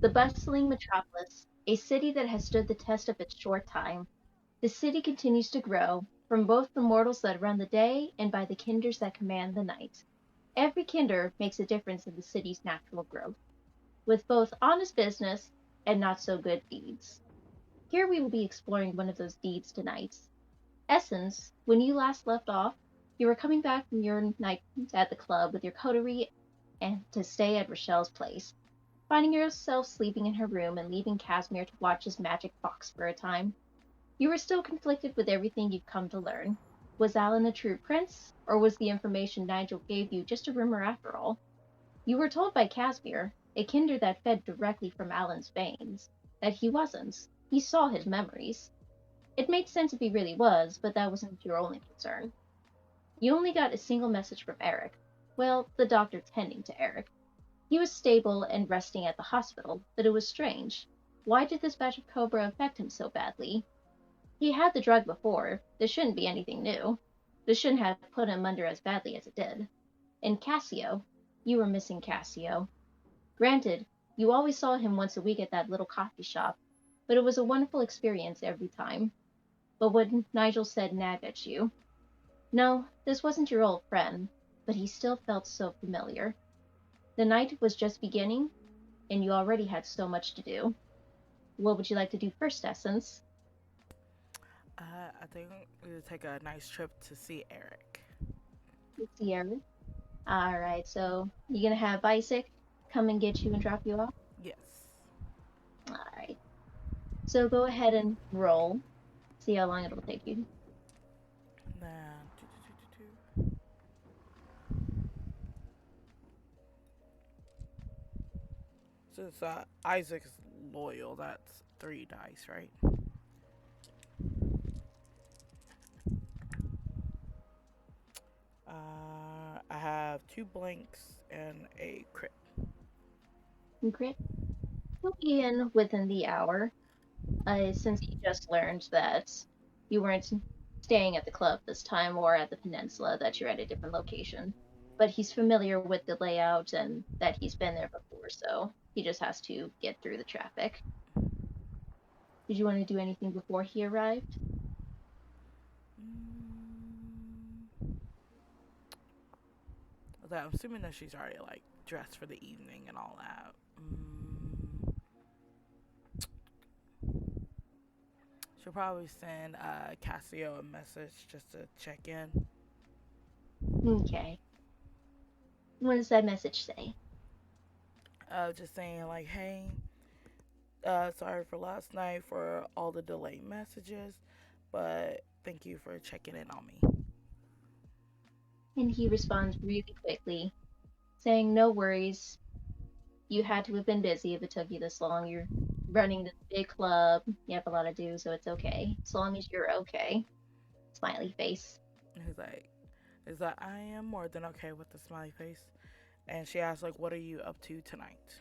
The bustling metropolis, a city that has stood the test of its short time. The city continues to grow, from both the mortals that run the day and by the kinders that command the night. Every kinder makes a difference in the city's natural growth, with both honest business and not so good deeds. Here we will be exploring one of those deeds tonight. Essence, when you last left off, you were coming back from your night at the club with your coterie and to stay at Rochelle's place, finding yourself sleeping in her room and leaving Casimir to watch his magic box for a time. You were still conflicted with everything you've come to learn. Was Alan a true prince, or was the information Nigel gave you just a rumor after all? You were told by Casimir, a kinder that fed directly from Alan's veins, that he wasn't. He saw his memories. It made sense if he really was, but that wasn't your only concern. You only got a single message from Eric. Well, the doctor tending to Eric. He was stable and resting at the hospital, but it was strange. Why did this batch of Cobra affect him so badly? He had the drug before. This shouldn't be anything new. This shouldn't have put him under as badly as it did. And Cassio. You were missing Cassio. Granted, you always saw him once a week at that little coffee shop, but it was a wonderful experience every time. But what Nigel said nagged at you. No, this wasn't your old friend, but he still felt so familiar. The night was just beginning, and you already had so much to do. What would you like to do first, Essence? I think we would take a nice trip to see Eric. Sierra. Alright, so you gonna have Isaac come and get you and drop you off? Yes. Alright. So go ahead and roll. See how long it'll take you. Then, since Isaac's loyal, that's 3 dice, right? I have 2 blanks and a crit. Crit. You'll be in within the hour, since he just learned that you weren't staying at the club this time or at the peninsula, that you're at a different location. But he's familiar with the layout and that he's been there before, so he just has to get through the traffic. Did you want to do anything before he arrived? Mm, I'm assuming that she's already like dressed for the evening and all that. She'll probably send Cassio a message just to check in. Okay. What does that message say? Just saying like, hey, sorry for last night for all the delayed messages, but thank you for checking in on me. And he responds really quickly, saying, "No worries. You had to have been busy if it took you this long. You're running this big club. You have a lot to do, so it's okay. As long as you're okay." Smiley face. He's like, is that I am more than okay with the smiley face. And she asks like, what are you up to tonight?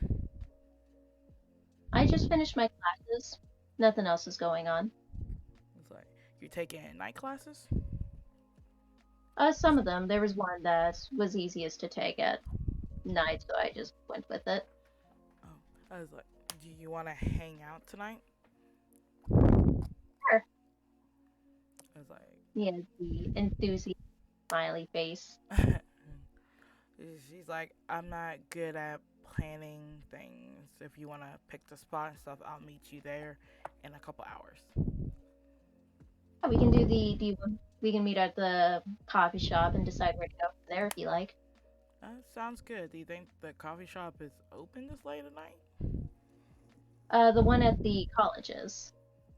"I just finished my classes. Nothing else is going on." He's like, you taking night classes? Some of them. There was one that was easiest to take at night, so I just went with it. Oh, I was like, do you want to hang out tonight? Sure. I was He has the enthusiastic smiley face. like, she's like, I'm not good at planning things. If you want to pick the spot and stuff, I'll meet you there in a couple hours. Yeah, we can do the. We can meet at the coffee shop and decide where to go from there if you like. Sounds good. Do you think the coffee shop is open this late at night? The one at the colleges.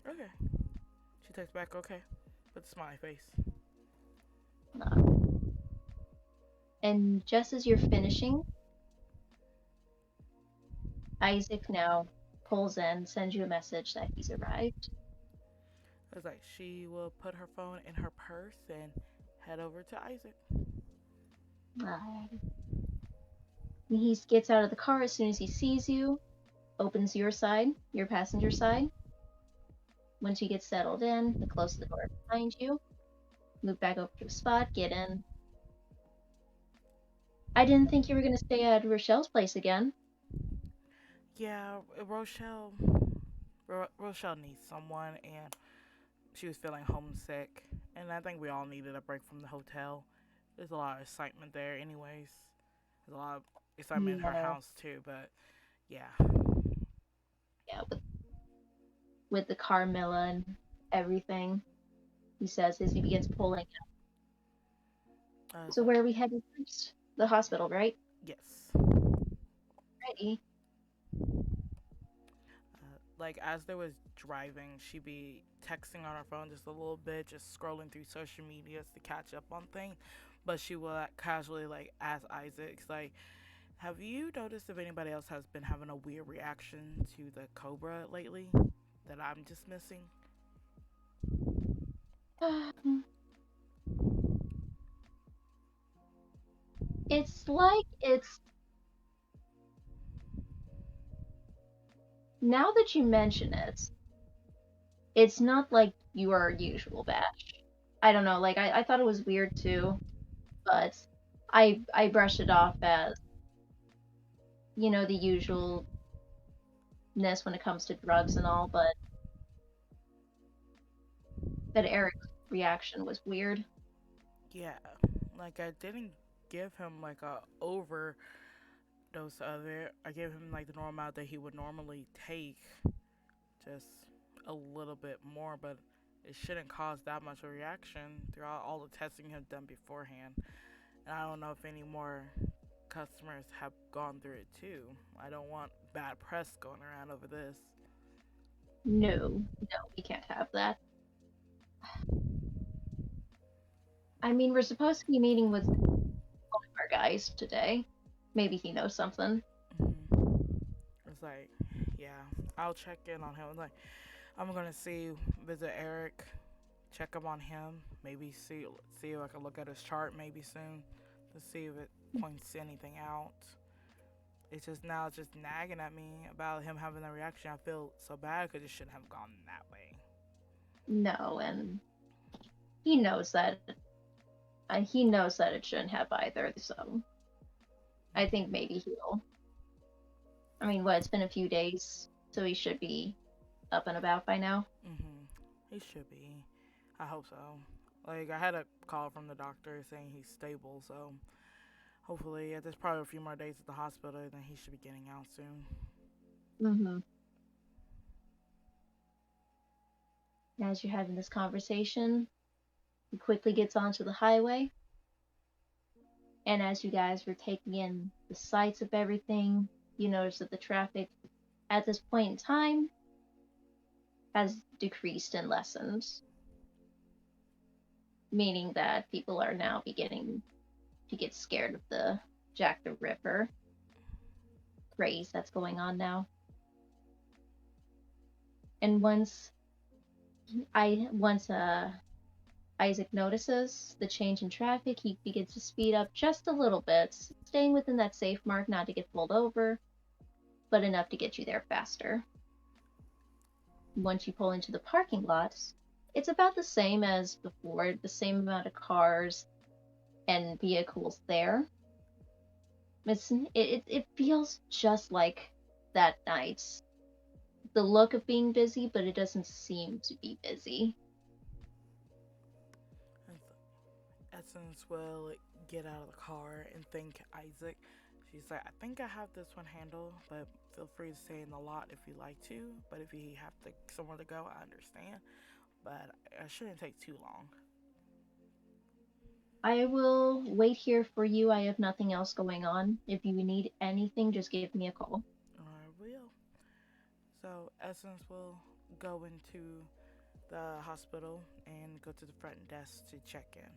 Okay. She texts back, okay, with a smiley face. Uh, and just as you're finishing, Isaac now pulls in, sends you a message that he's arrived. I was like, she will put her phone in her purse and head over to Isaac. Uh, he gets out of the car as soon as he sees you, opens your side, your passenger side. Once you get settled in, he closes the door behind you. Move back over to a spot, get in. "I didn't think you were going to stay at Rochelle's place again." Yeah, Rochelle needs someone, and she was feeling homesick, and I think we all needed a break from the hotel. There's a lot of excitement there, anyways. There's a lot of excitement in her Yeah, house too, but yeah. yeah, with the Carmilla and everything. He says as he begins pulling. It's So like where are we headed first? The hospital, right? yes. Ready. Like as they was driving, she'd be texting on her phone just a little bit, just scrolling through social medias to catch up on things. But she will casually like ask Isaac, like, "Have you noticed if anybody else has been having a weird reaction to the Cobra lately that I'm just missing?" It's like it's now that you mention it, it's not like your usual batch. I don't know, like I thought it was weird too, but I brushed it off as, the usualness when it comes to drugs and all, but that Eric's reaction was weird. Yeah, like I didn't give him like a overdose of it. I gave him like the normal amount that he would normally take, just a little bit more, but it shouldn't cause that much of a reaction throughout all the testing he had done beforehand. And I don't know if any more customers have gone through it too. I don't want bad press going around over this. No, no, we can't have that. I mean, we're supposed to be meeting with one of our guys today. Maybe he knows something. It's like, yeah, I'll check in on him. Like, I'm gonna visit Eric, check up on him. Maybe see if I can look at his chart maybe soon to see if it points anything out. It's just now it's just nagging at me about him having a reaction. I feel so bad because it shouldn't have gone that way. No, and he knows that. He knows that it shouldn't have either. So I think maybe he'll. I mean, what? It's been a few days, so he should be up and about by now. Mm-hmm. He should be. I hope so. Like I had a call from the doctor saying he's stable, so hopefully, yeah, there's probably a few more days at the hospital, then he should be getting out soon. Mm-hmm. As you're having this conversation, he quickly gets onto the highway, and as you guys were taking in the sights of everything, you notice that the traffic at this point in time has decreased and lessened, meaning that people are now beginning to get scared of the Jack the Ripper craze that's going on now. And once Isaac notices the change in traffic, he begins to speed up just a little bit, staying within that safe mark not to get pulled over, but enough to get you there faster. Once you pull into the parking lot, it's about the same as before, the same amount of cars and vehicles there. It feels just like that night. The look of being busy, but it doesn't seem to be busy. Essence will get out of the car and thank Isaac. She's like, I think I have this one handled, but feel free to stay in the lot if you like to. But if you have somewhere to go, I understand. But it shouldn't take too long. I will wait here for you. I have nothing else going on. If you need anything, just give me a call. I will. So Essence will go into the hospital and go to the front desk to check in.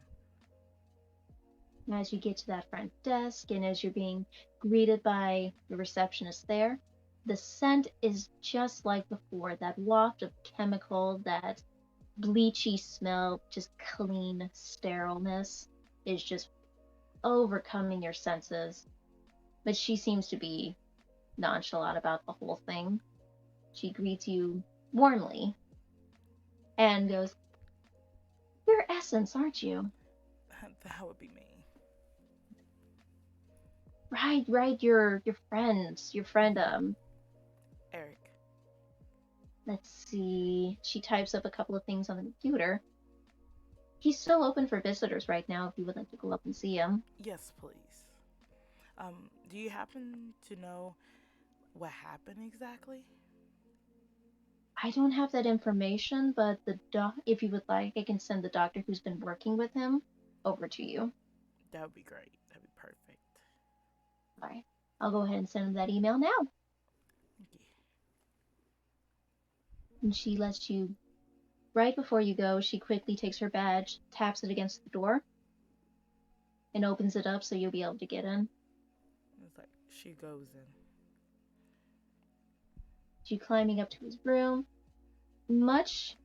And as you get to that front desk and as you're being greeted by the receptionist there, the scent is just like before, that waft of chemical, that bleachy smell, just clean sterileness is just overcoming your senses. But she seems to be nonchalant about the whole thing. She greets you warmly and goes, "You're Essence, aren't you?" That would be me. Right, right, your friend, Mm-hmm. Eric. Let's see. She types up a couple of things on the computer. He's still open for visitors right now if you would like to go up and see him. Yes, please. Do you happen to know what happened exactly? I don't have that information, but if you would like, I can send the doctor who's been working with him over to you. That would be great. That'd be perfect. All right. I'll go ahead and send him that email now. Thank you. And she lets you, right before you go, she quickly takes her badge, taps it against the door, and opens it up so you'll be able to get in. It's like she goes in. She climbing up to his room. Much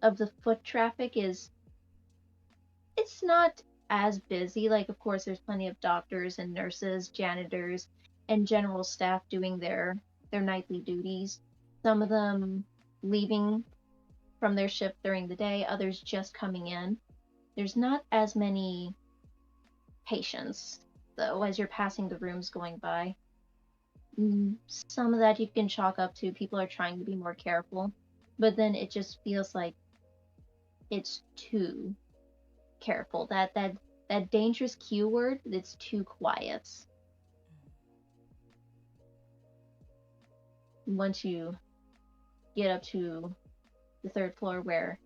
of the foot traffic it's not as busy. Like, of course, there's plenty of doctors and nurses, janitors, and general staff doing their nightly duties. Some of them leaving from their shift during the day, others just coming in. There's not as many patients, though, as you're passing the rooms going by. Some of that you can chalk up to people are trying to be more careful, but then it just feels like it's too careful. That dangerous Q word, it's too quiet. Once you get up to the third floor where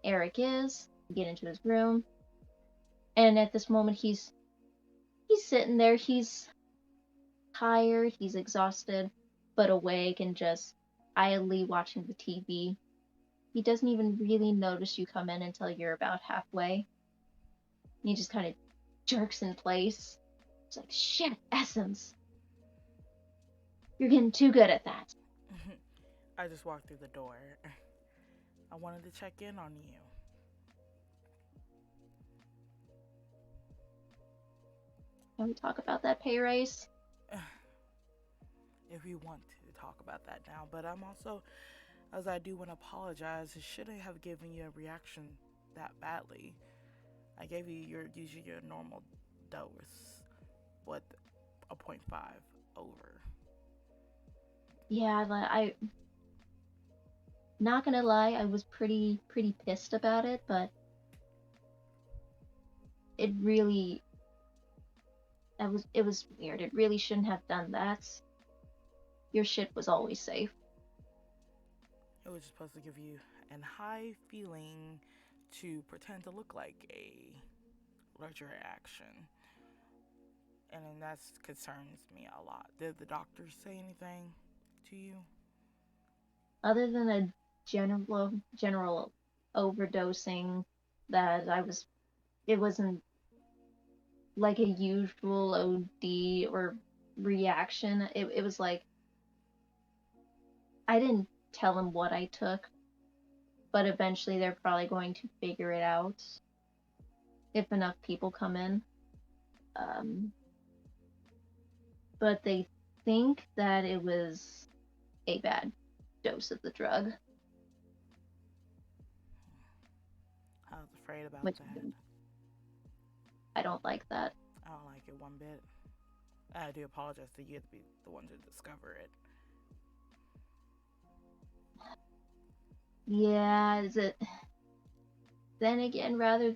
Eric is, get into his room, and at this moment he's sitting there. He's tired, he's exhausted, but awake and just idly watching the TV. He doesn't even really notice you come in until you're about halfway. He just kind of jerks in place. It's like, shit, Essence. You're getting too good at that. I just walked through the door. I wanted to check in on you. Can we talk about that pay raise? If we want to talk about that now, but I'm also, as I do want to apologize, I shouldn't have given you a reaction that badly. I gave you usually your normal dose with a 0.5 over. Yeah, I not gonna lie, I was pretty pissed about it, but it really it was weird. It really shouldn't have done that. Your shit was always safe. It was supposed to give you an high feeling to pretend to look like a allergic reaction. And then that concerns me a lot. Did the doctor say anything to you? Other than a general overdosing that it wasn't like a usual OD or reaction. It was like I didn't tell them what I took, but eventually they're probably going to figure it out if enough people come in. Um, but they think that it was a bad dose of the drug, I was afraid about which that. I don't like that. I don't like it one bit. I do apologize to you to be the one to discover it. Yeah, is it? Then again, rather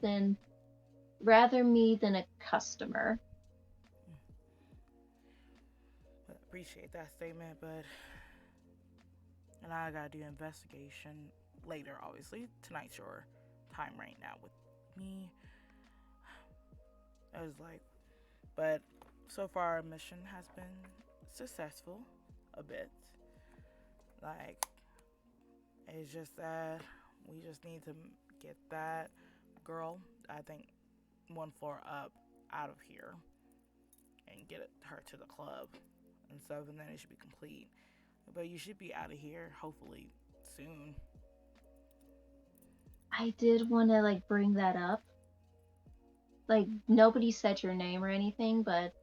me than a customer. But appreciate that statement, but and I gotta do investigation later. Obviously, tonight's your time right now with me. I was like, but so far our mission has been successful, a bit. Like it's just that we just need to get that girl. I think one floor up out of here and get her to the club and stuff, and then it should be complete. But you should be out of here hopefully soon. I did want to like bring that up. Like nobody said your name or anything, but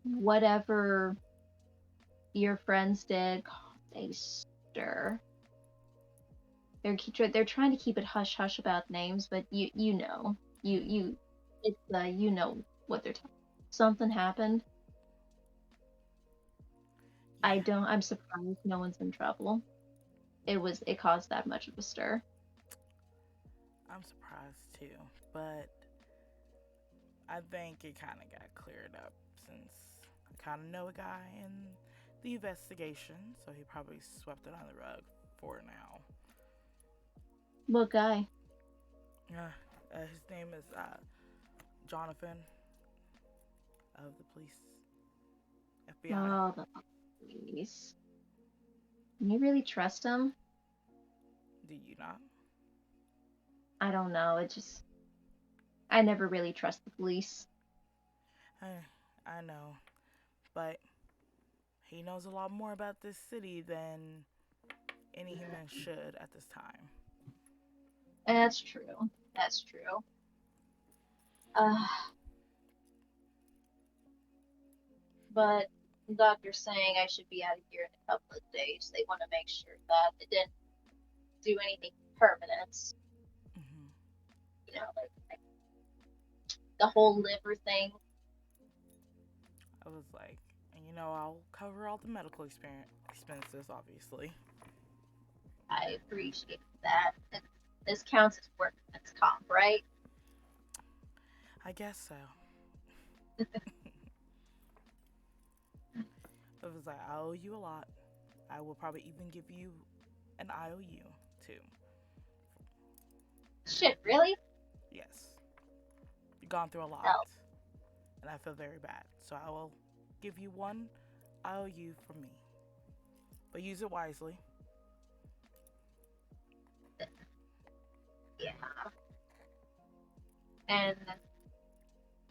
whatever your friends did caused a stir. They're trying to keep it hush hush about names, but you know you it's you know what they're talking. Something happened. I'm surprised no one's in trouble. It caused that much of a stir. I'm surprised too, but I think it kind of got cleared up since I kind of know a guy in the investigation, so he probably swept it on the rug for now. What guy? His name is Jonathan of the police, FBI. Oh, the police. Can you really trust him? Do you not? I don't know. I never really trust the police. I know, but he knows a lot more about this city than any human should at this time. That's true. That's true. Uh, but the doctor's saying I should be out of here in a couple of days. They want to make sure that it didn't do anything permanent. Hmm. Like the whole liver thing. I was like, I'll cover all the medical expenses, obviously. I appreciate that. This counts as workman's comp, right? I guess so. It was like, I owe you a lot. I will probably even give you an IOU too. Shit, really? Yes. You've gone through a lot, No. and I feel very bad. So I will give you one IOU from me. But use it wisely. Yeah. And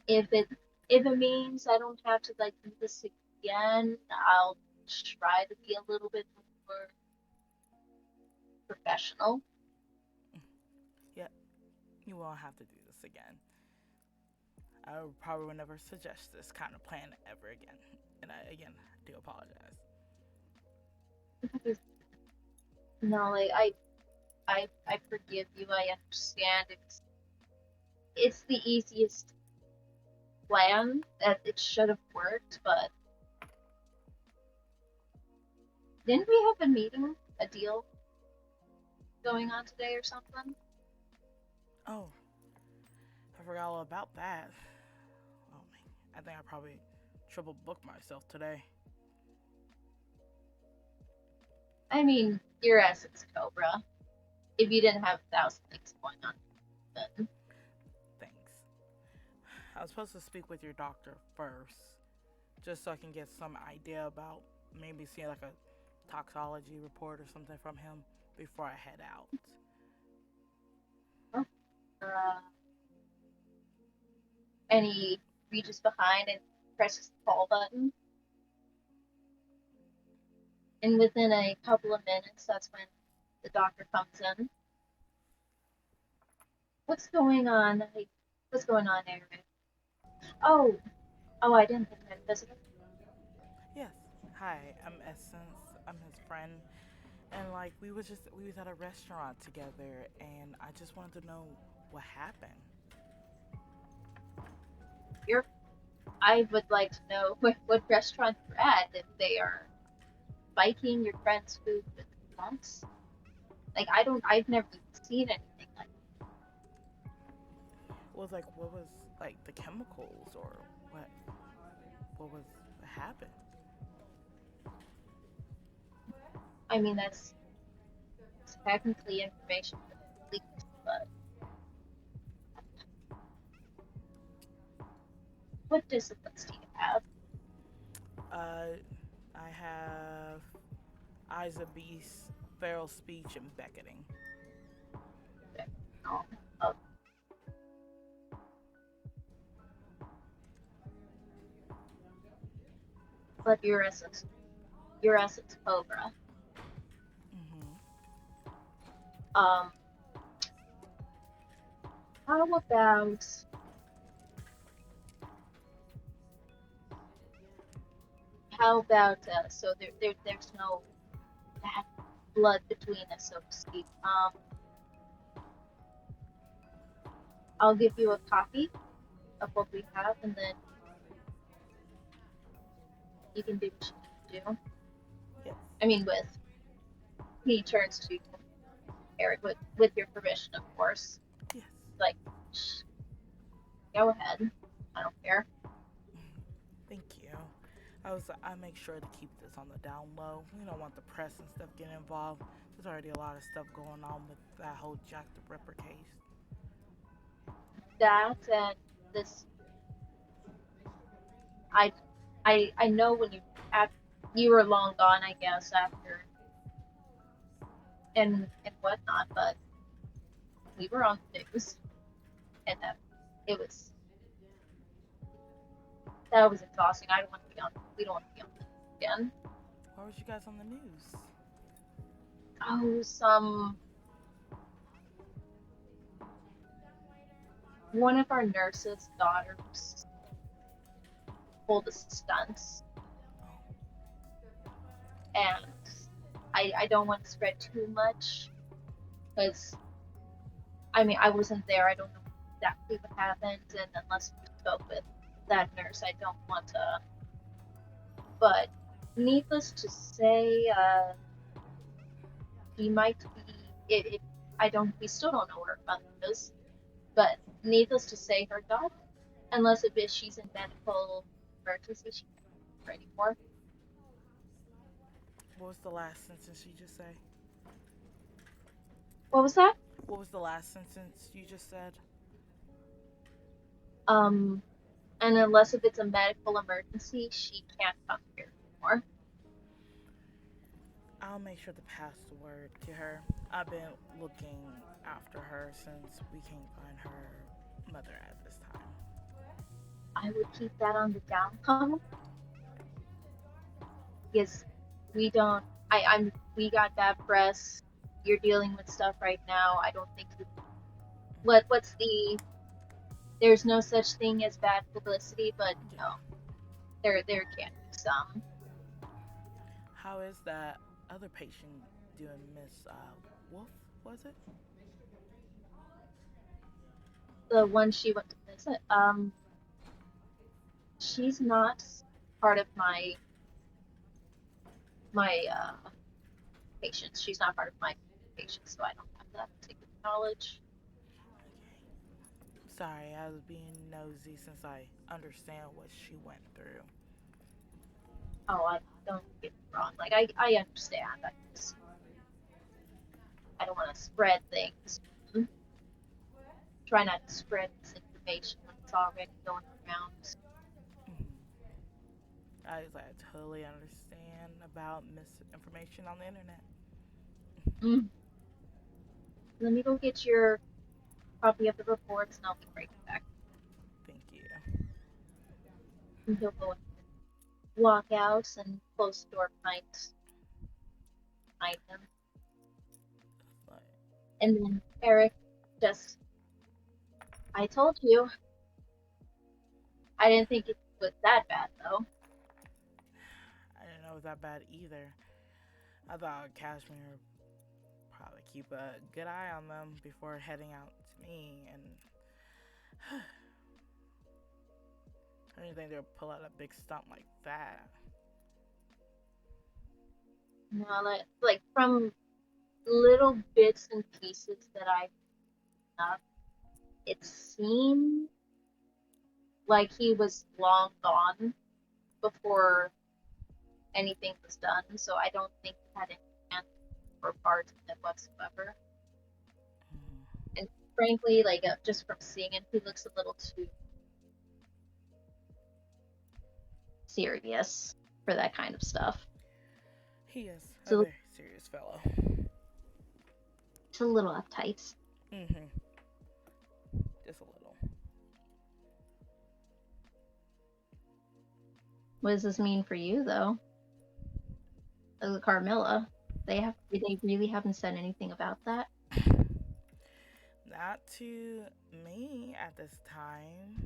if it if it means I don't have to like do this again, I'll try to be a little bit more professional. Yeah, you won't have to do this again. I probably would never suggest this kind of plan ever again. And again, do apologize. No, like I forgive you. I understand. It's the easiest plan that it should have worked, but didn't we have a meeting, a deal going on today or something? Oh, I forgot all about that. Oh man, I think I probably triple booked myself today. I mean, your essence, Cobra. If you didn't have 1,000 things going on, then Thanks. I was supposed to speak with your doctor first, just so I can get some idea about maybe seeing like a toxology report or something from him before I head out. uh, and he reaches behind and presses the call button. And within a couple of minutes, that's when the doctor comes in. What's going on? What's going on, Aaron? Oh, oh, I didn't think I had a visitor. Yes. Hi, I'm Essence. I'm his friend. And like we was at a restaurant together and I just wanted to know what happened. You're. I would like to know what restaurant you're at. If they are biking your friend's food with monks. Like I don't. I've never seen anything like. Was like what was like the chemicals or what what happened? I mean, that's technically information for the police, but what disciplines do you have? Uh I have Eyes of Beast, Feral Speech and Beckoning. Um, uh, but your essence Cobra. Mhm. Um, how about so there's no bad blood between us, so to speak. I'll give you a copy of what we have, and then you can do what you need to do. I mean, he turns to Eric with your permission, of course. Yes. Like, go ahead. I don't care. Thank you. I make sure to keep this on the down low. We don't want the press and stuff getting involved. There's already a lot of stuff going on with that whole Jack the Ripper case. That and this, I, I know when you were long gone, I guess after and whatnot, but we were on the news, and it was that was exhausting. I don't want to be on. We don't want to be on the news again. Why was you guys on the news? Oh, one of our nurses' daughters pulled a stunts, and I don't want to spread too much because I mean I wasn't there. I don't know exactly what happened, and unless we spoke with that nurse, I don't want to. But needless to say, he might be. If I don't, we still don't know where her mother is. But needless to say, her daughter, unless if she's in medical emergency, she can't her anymore. What was the last sentence you just say? What was that? What was the last sentence you just said? Um, and unless if it's a medical emergency, she can't come here anymore. I'll make sure to pass the word to her. I've been looking after her since we can't find her mother at this time. I would keep that on the down low because we don't. We got bad press. You're dealing with stuff right now. I don't think you. What's the? There's no such thing as bad publicity, but Yeah. no, there can be some. How is that other patient doing, Miss Wolf? Was it? The one she went to visit. She's not part of my patients. She's not part of my patients, so I don't have that particular knowledge. Sorry, I was being nosy since I understand what she went through. Oh, I don't get me wrong. Like I understand. I don't want to spread things. Try not to spread misinformation when it's already going around. I totally understand about misinformation on the internet. Mm. Let me go get your copy of the reports, and I'll be right back. Thank you. And he'll go and walk out and close the door behind him. Like, And then Eric just, I told you. I didn't think it was that bad though. I didn't know it was that bad either. I thought Cashmere would probably keep a good eye on them before heading out to me, and I didn't think they would pull out a big stunt like that. You know, like from little bits and pieces that I have, it seemed like he was long gone before anything was done. So I don't think he had any hand or part in it whatsoever. Mm. And frankly, like just from seeing him, he looks a little too serious for that kind of stuff. He is a So very serious fellow. it's a little uptight. Mm-hmm. Just a little. What does this mean for you, though? Carmilla, they really haven't said anything about that. Not to me at this time.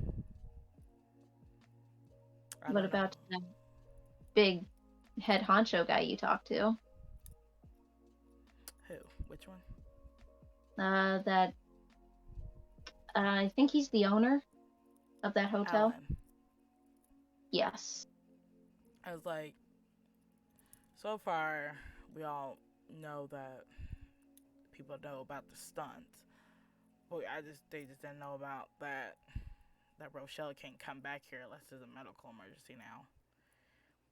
I What don't know. about the big head honcho guy you talked to? Who? Which one? That I think he's the owner of that hotel. Alan. Yes. I was like, So far, we all know that people know about the stunts. But they just didn't know about that Rochelle can't come back here unless there's a medical emergency now.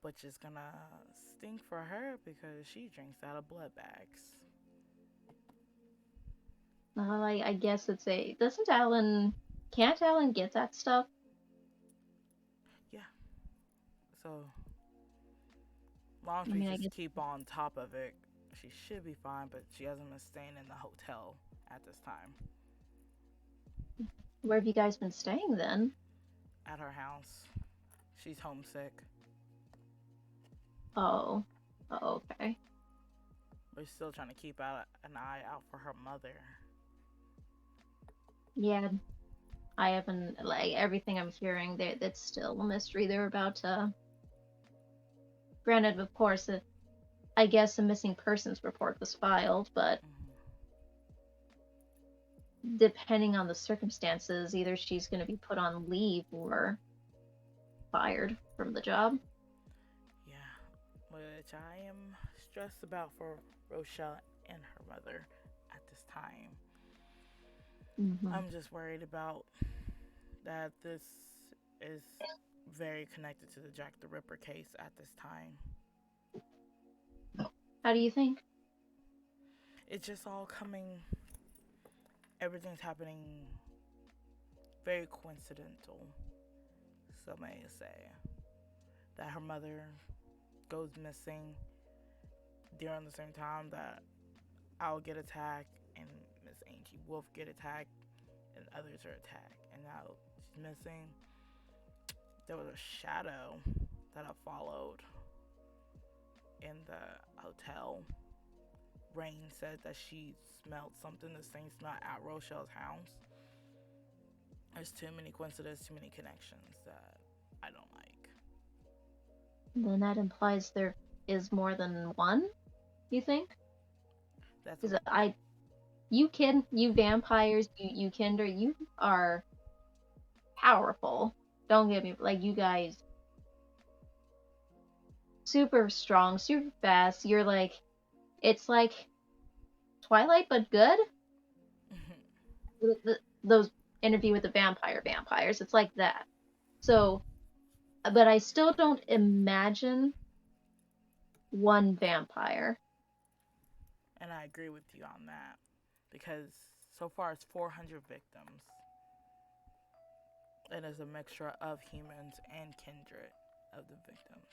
Which is gonna stink for her because she drinks out of blood bags. I guess it's a. Doesn't Alan. Can't Alan get that stuff? Yeah. So long as I we mean, I just guess. keep on top of it, she should be fine. But she hasn't been staying in the hotel at this time. Where have you guys been staying then? At her house, she's homesick. Oh. Oh, okay. We're still trying to keep an eye out for her mother. Yeah, I haven't. Like, everything I'm hearing, that's still a mystery. They're about to. Granted, of course, I guess a missing persons report was filed, but depending on the circumstances, either she's going to be put on leave or fired from the job. Yeah, which I am stressed about for Rochelle and her mother at this time. Mm-hmm. I'm just worried about that this is very connected to the Jack the Ripper case at this time. How do you think? It's just all coming, everything's happening very coincidental, some may say. That her mother goes missing during the same time that I'll get attacked and Miss Angie Wolf get attacked and others are attacked. And now she's missing. There was a shadow that I followed in the hotel. Rain said that she smelled something the same smell at Rochelle's house. There's too many coincidences, too many connections that I don't like. Then that implies there is more than one. You think? That's Because what you vampires, you Kinder, you are powerful. Don't get me like you guys, super strong, super fast. You're like, it's like Twilight, but good. Those Interview with the vampires. It's like that. So, but I still don't imagine one vampire. and I agree with you on that because so far it's 400 victims. It is a mixture of humans and kindred of the victims.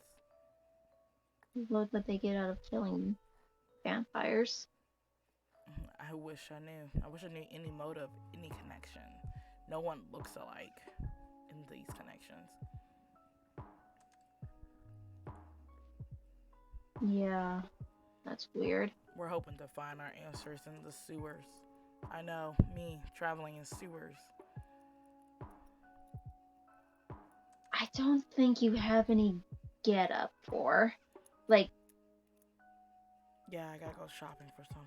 What would they get out of killing vampires? I wish I knew. I wish I knew any motive, any connection. No one looks alike in these connections. Yeah, that's weird. We're hoping to find our answers in the sewers. I know, me traveling in sewers. I don't think you have any get up for. Like, Yeah, I gotta go shopping for some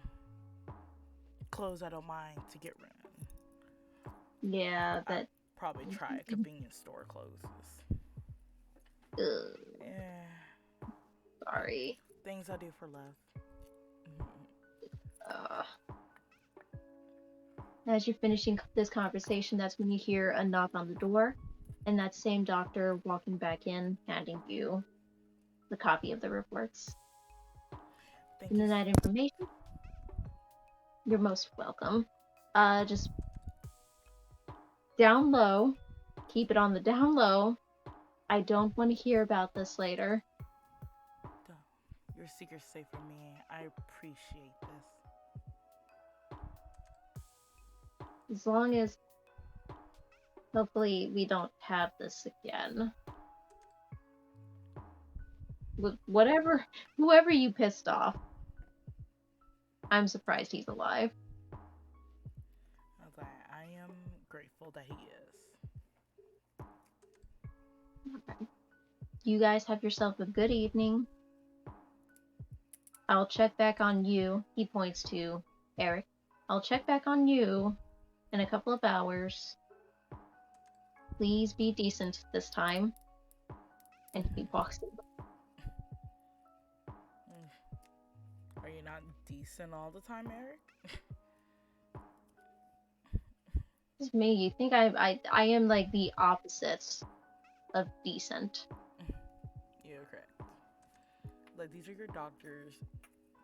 clothes I don't mind to get rid of. yeah, I'd that. probably try a convenience store clothes. Ugh, Yeah, sorry. things I do for love. Uh, as you're finishing this conversation, that's when you hear a knock on the door, and that same doctor walking back in, handing you the copy of the reports. Thank And you. then that information, you're most welcome. Just down low, keep it on the down low. I don't want to hear about this later. Your secret's safe for me. I appreciate this. As long as, hopefully, we don't have this again. Whatever, whoever you pissed off, I'm surprised he's alive. I am grateful that he is. Okay. You guys have yourself a good evening. I'll check back on you. He points to Eric. I'll check back on you in a couple of hours. Please be decent this time. And he walks in. decent all the time, Eric? It's me. You think I am like the opposite of decent. You're correct. Like, these are your doctors.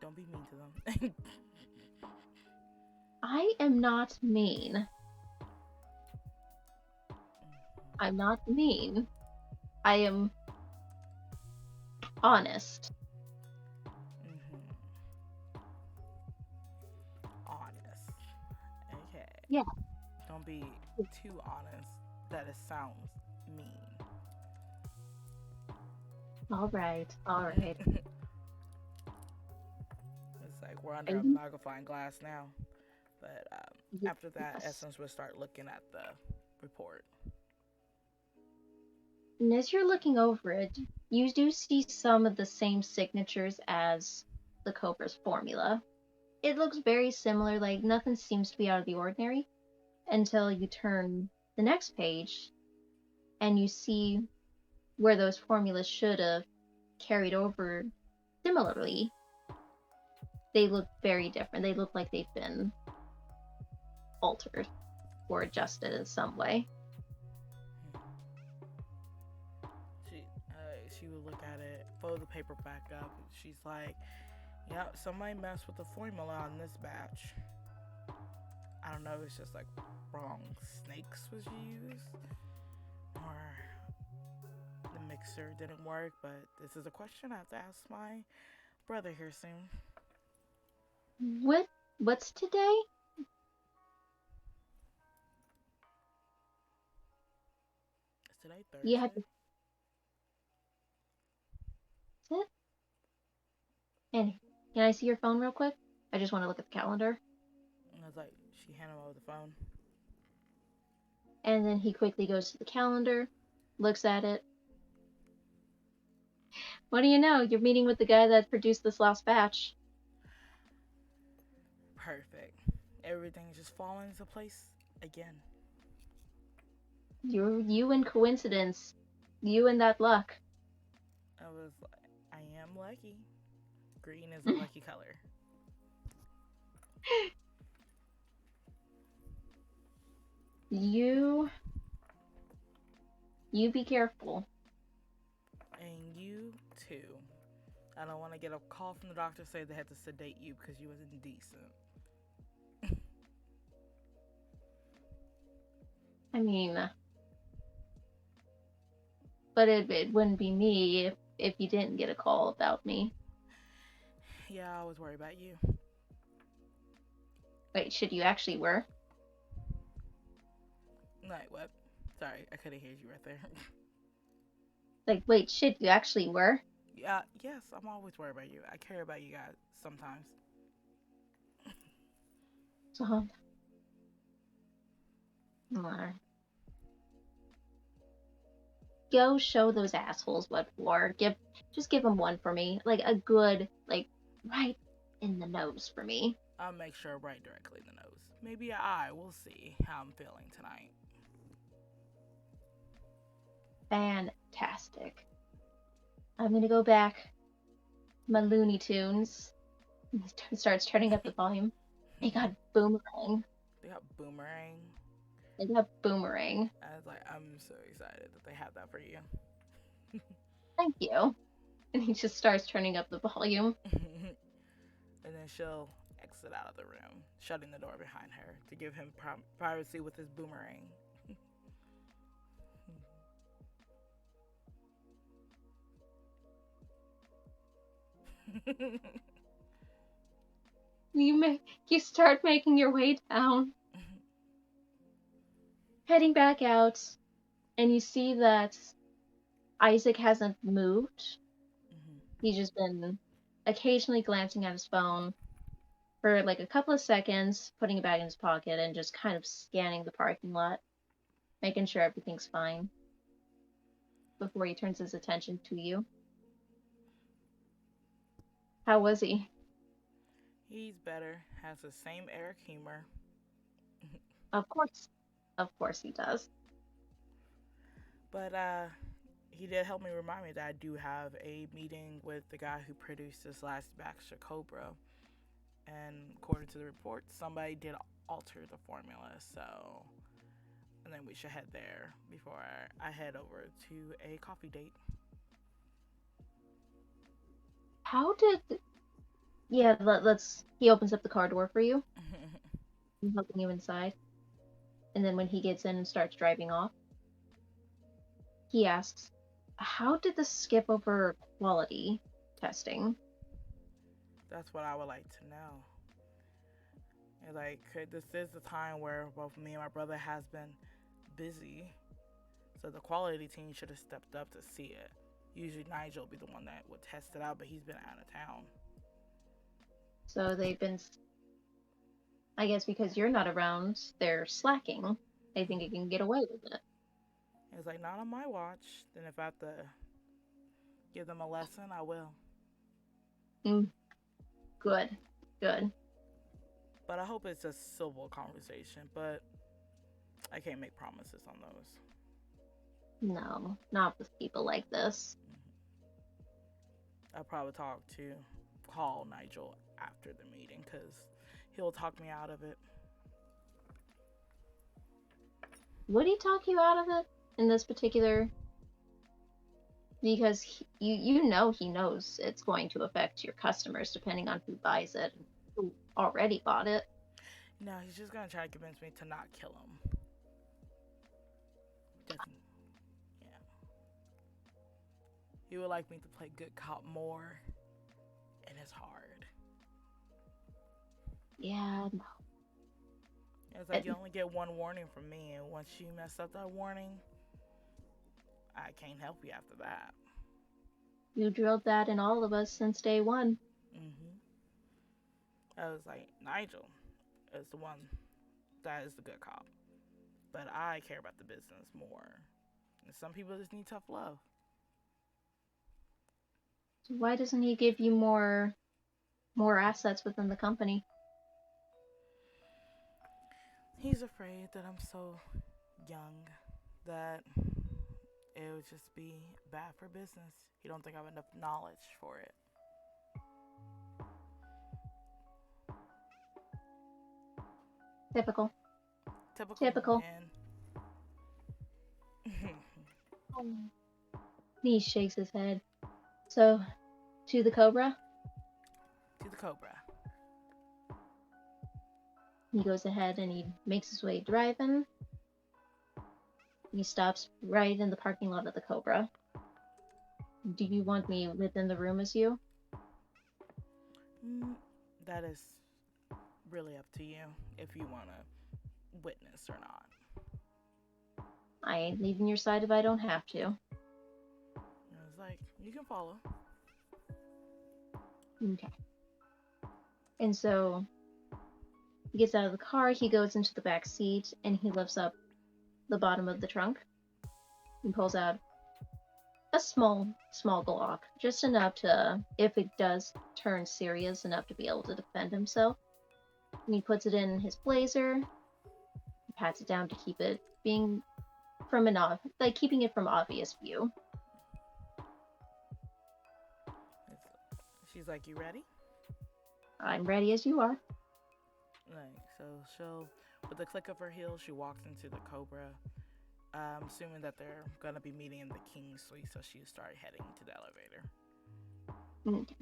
Don't be mean to them. I am not mean. I'm not mean. I am honest. Mm-hmm. Honest. Okay. Yeah. Don't be too honest that it sounds mean. All right. All right. It's like we're under a And magnifying glass now. But after that, yes. Essence would start looking at the report. And as you're looking over it, you do see some of the same signatures as the Cobra's formula. It looks very similar, like nothing seems to be out of the ordinary until you turn the next page and you see where those formulas should have carried over similarly. They look very different. They look like they've been altered or adjusted in some way. She would look at it, fold the paper back up, and she's like, "Yeah, somebody messed with the formula on this batch. I don't know. It's just like wrong snakes was used, or the mixer didn't work. But this is a question I have to ask my brother here soon. What what's today? Is today You had Thursday? to sit and can I see your phone real quick? I just want to look at the calendar. And I was like, she handed over the phone. And then he quickly goes to the calendar, looks at it. What do you know? You're meeting with the guy that produced this last batch. Perfect. Everything's just falling into place again. You and coincidence. You and that luck. I was like, I am lucky. Green is a lucky color. You you be careful. And you too. I don't want to get a call from the doctor say they had to sedate you because you was indecent. I mean, but it wouldn't be me if you didn't get a call about me. Yeah, I always worry about you. Wait, should you actually were? Like, what? Sorry, I couldn't hear you right there. Like, wait, shit, you actually were? Yeah, yes, I'm always worried about you. I care about you guys sometimes. Um, alright. Go show those assholes what for. Just give them one for me, like a good, like right in the nose for me. I'll make sure right directly in the nose. Maybe I will see how I'm feeling tonight. Fantastic. I'm gonna go back to my Looney Tunes. He starts turning up the volume. They got Boomerang. They got Boomerang. They got Boomerang. I was like, I'm so excited that they have that for you. Thank you. And he just starts turning up the volume. And then she'll exit out of the room, shutting the door behind her to give him privacy with his boomerang. You start making your way down, heading back out, and you see that Isaac hasn't moved. He's just been occasionally glancing at his phone for like a couple of seconds, putting it back in his pocket, and just kind of scanning the parking lot, making sure everything's fine before he turns his attention to you. How was he? He's better, has the same Eric humor. Of course. Of course he does. But he did help me remind me that I do have a meeting with the guy who produced this last batch of COBRA. And according to the report, somebody did alter the formula. So, and then we should head there before I head over to a coffee date. How did? Yeah, let's. He opens up the car door for you, helping you inside, and then when he gets in and starts driving off, he asks, "How did this skip over quality testing?" That's what I would like to know. And like, this is the time where both me and my brother has been busy, so the quality team should have stepped up to see it. Usually Nigel would be the one that would test it out, but he's been out of town. So they've been, I guess, because you're not around, they're slacking. They think it can get away with it. It's like, not on my watch. Then if I have to give them a lesson, I will. Mm, good, good. But I hope it's a civil conversation. But I can't make promises on those. No, not with people like this. I'll probably call Nigel after the meeting because he'll talk me out of it. Would he talk you out of it in this particular? Because you know he knows it's going to affect your customers depending on who buys it, who already bought it. No, he's just gonna try to convince me to not kill him. Doesn't, yeah. He would like me to play good cop more, and it's hard. Yeah, no. It's like you only get one warning from me, and once you mess up that warning, I can't help you after that. You drilled that in all of us since day one. Mm-hmm. I was like, Nigel is the one that is the good cop, but I care about the business more. And some people just need tough love. So why doesn't he give you more assets within the company? He's afraid that I'm so young that it would just be bad for business. He don't think I have enough knowledge for it. Typical. Typical Typical. man. He shakes his head. So, to the COBRA? To the COBRA. He goes ahead and he makes his way driving. He stops right in the parking lot of the COBRA. Do you want me within the room as you? That is really up to you if you want to witness or not. I ain't leaving your side if I don't have to. It's like, you can follow. Okay. And so he gets out of the car, he goes into the back seat, and he lifts up the bottom of the trunk and pulls out a small Glock, just enough to, if it does turn serious, enough to be able to defend himself. And he puts it in his blazer, pats it down to keep it being from keeping it from obvious view. She's like, you ready? I'm ready as you are. Like, so she'll, with the click of her heels, she walks into the COBRA. Assuming that they're gonna be meeting in the King's Suite, so she started heading to the elevator. Okay.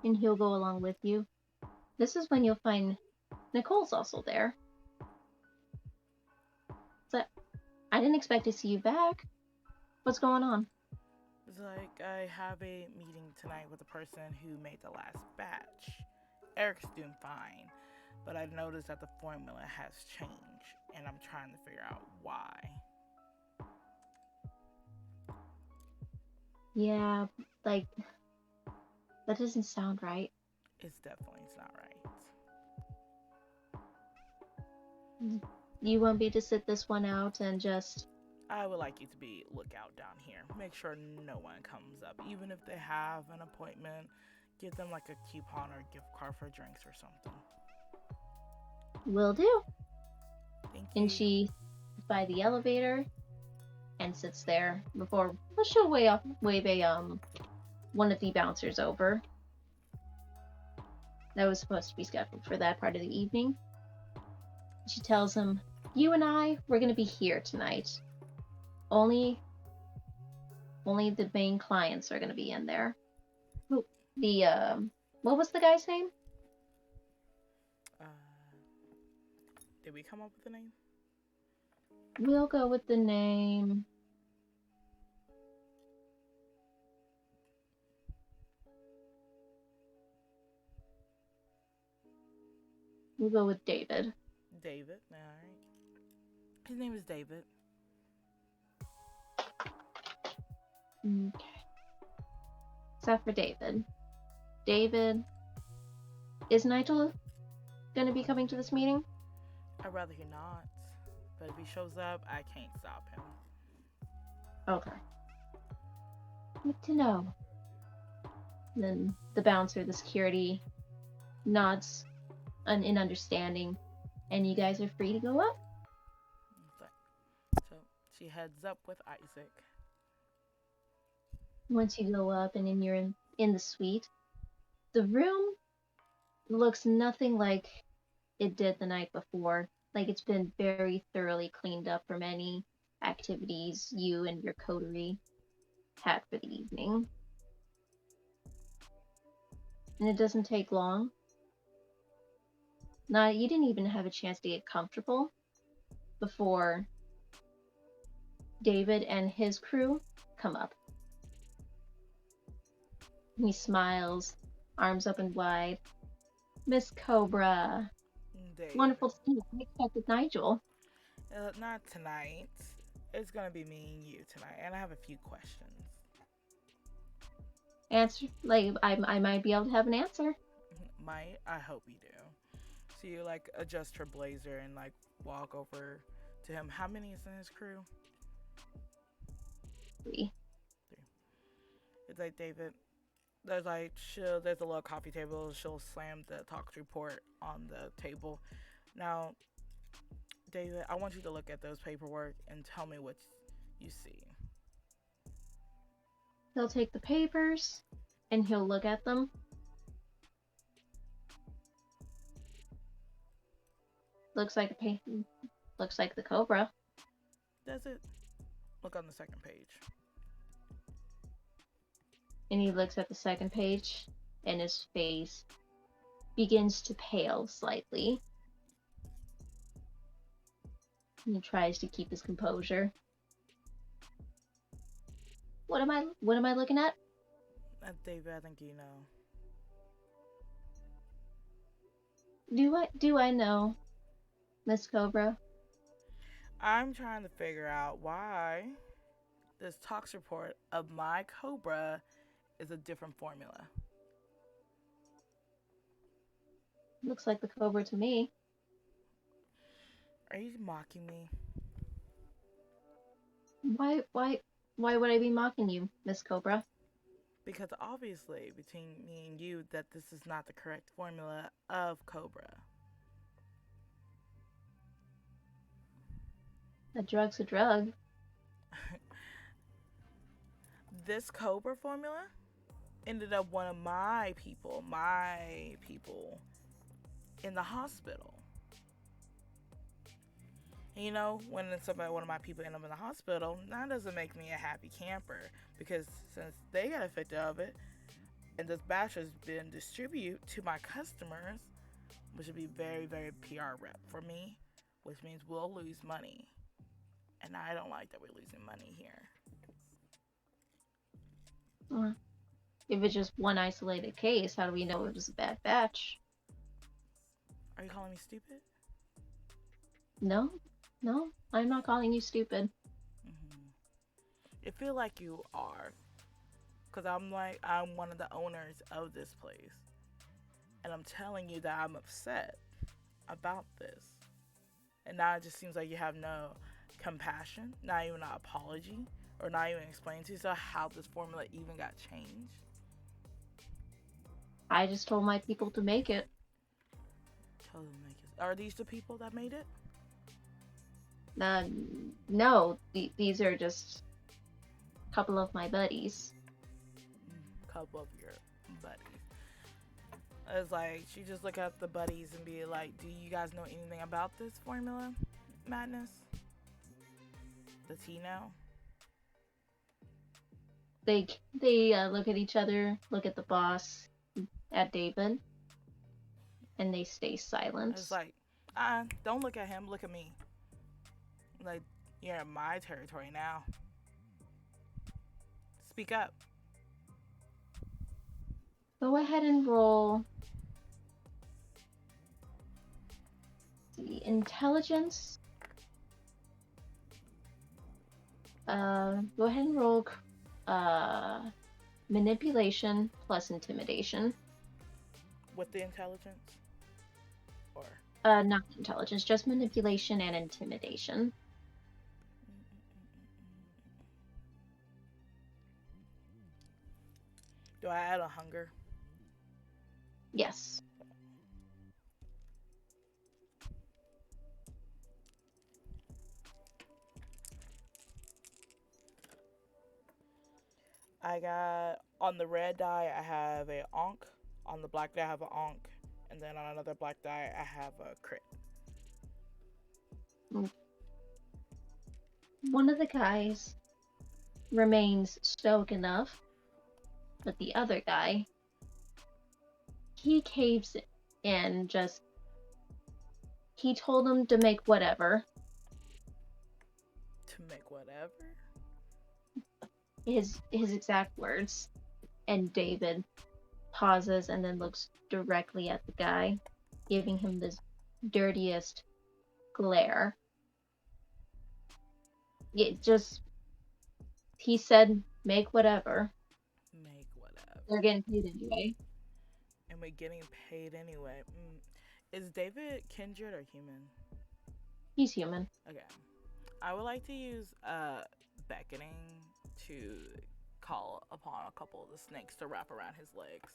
And he'll go along with you. This is when you'll find Nicole's also there. So, I didn't expect to see you back. What's going on? It's like, I have a meeting tonight with the person who made the last batch. Eric's doing fine, but I noticed that the formula has changed, and I'm trying to figure out why. Yeah, like, that doesn't sound right. It's not right. You want me to sit this one out and just... I would like you to be lookout down here. Make sure no one comes up. Even if they have an appointment, give them like a coupon or a gift card for drinks or something. Will do. Thank you. And she by the elevator and sits there before she'll wave one of the bouncers over. that was supposed to be scheduled for that part of the evening. She tells him, "You and I, we're going to be here tonight. Only the main clients are going to be in there." Who, what was the guy's name? Uh, did we come up with a name? We'll go with the name. We'll go with David. David. All right. His name is David. Okay. Except for David. David, is Nigel going to be coming to this meeting? I'd rather he not. But if he shows up, I can't stop him. Okay. Good to know. And then the bouncer, the security, nods in understanding, and you guys are free to go up. So she heads up with Isaac. Once you go up and then you're in the suite, the room looks nothing like it did the night before. Like it's been very thoroughly cleaned up from any activities you and your coterie had for the evening. And it doesn't take long. You didn't even have a chance to get comfortable before David and his crew come up. He smiles, arms open wide. "Miss Cobra, David. wonderful to see you. I expected Nigel." Not tonight. It's gonna be me and you tonight, and I have a few questions. Answer, like I might be able to have an answer. Might. I hope you do. So you like adjust her blazer and like walk over to him. How many is in his crew? 3. It's like David. There's a little coffee table. She'll slam the talks report on the table. Now, David, I want you to look at those paperwork and tell me what you see. He'll take the papers and he'll look at them. Looks like the Cobra. Does it? Look on the second page. And he looks at the second page and his face begins to pale slightly. And he tries to keep his composure. What am I looking at? David, I think you know. Do I know, Miss Cobra? I'm trying to figure out why this tox report of my Cobra is a different formula. Looks like the Cobra to me. Are you mocking me? Why would I be mocking you, Miss Cobra? Because obviously, between me and you, that this is not the correct formula of Cobra. A drug's a drug. This Cobra formula ended up one of my people in the hospital. And you know, when one of my people end up in the hospital, that doesn't make me a happy camper, because since they got affected of it, and this batch has been distributed to my customers, which would be very, very PR rep for me, which means we'll lose money. And I don't like that we're losing money here. If it's just one isolated case, how do we know it was a bad batch? Are you calling me stupid? No, I'm not calling you stupid. It feel like you are, because I'm one of the owners of this place, and I'm telling you that I'm upset about this, and now it just seems like you have no compassion, not even an apology, or not even explaining to yourself how this formula even got changed. I just told my people to make it. Tell them to make it. Are these the people that made it? No, these are just a couple of my buddies. Couple of your buddies. It's like she just look at the buddies and be like, "Do you guys know anything about this formula, madness? Does he know?" They look at each other, look at the boss, at David, and they stay It's silent. like, don't look at him. Look at me. Like, you're in my territory now. Speak up. Go ahead and roll the intelligence. Go ahead and roll uh, manipulation plus intimidation. With the intelligence, or Not intelligence, just manipulation and intimidation. do I add a hunger? Yes. I got on the red die. I have a onk. On the black die, I have a onk, and then on another black die, I have a crit. One of the guys remains stoic enough, but the other guy, he caves in. Just he told him to make whatever. To make whatever. His exact words, and David pauses and then looks directly at the guy, giving him this dirtiest glare. It just he said make whatever. Make whatever. They're getting paid anyway. And we're getting paid anyway. Is David kindred or human? He's human. Okay. I would like to use beckoning to call upon a couple of the snakes to wrap around his legs.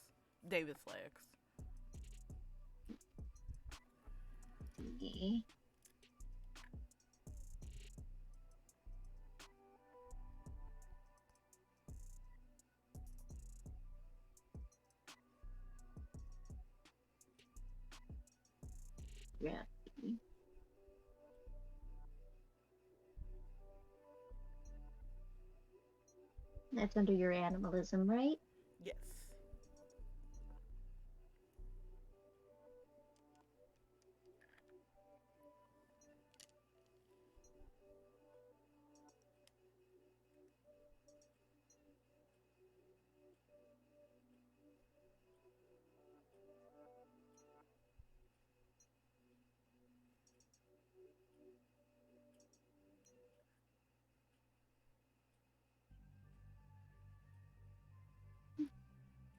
David's legs. Okay. Yeah. That's under your animalism, right? Yes.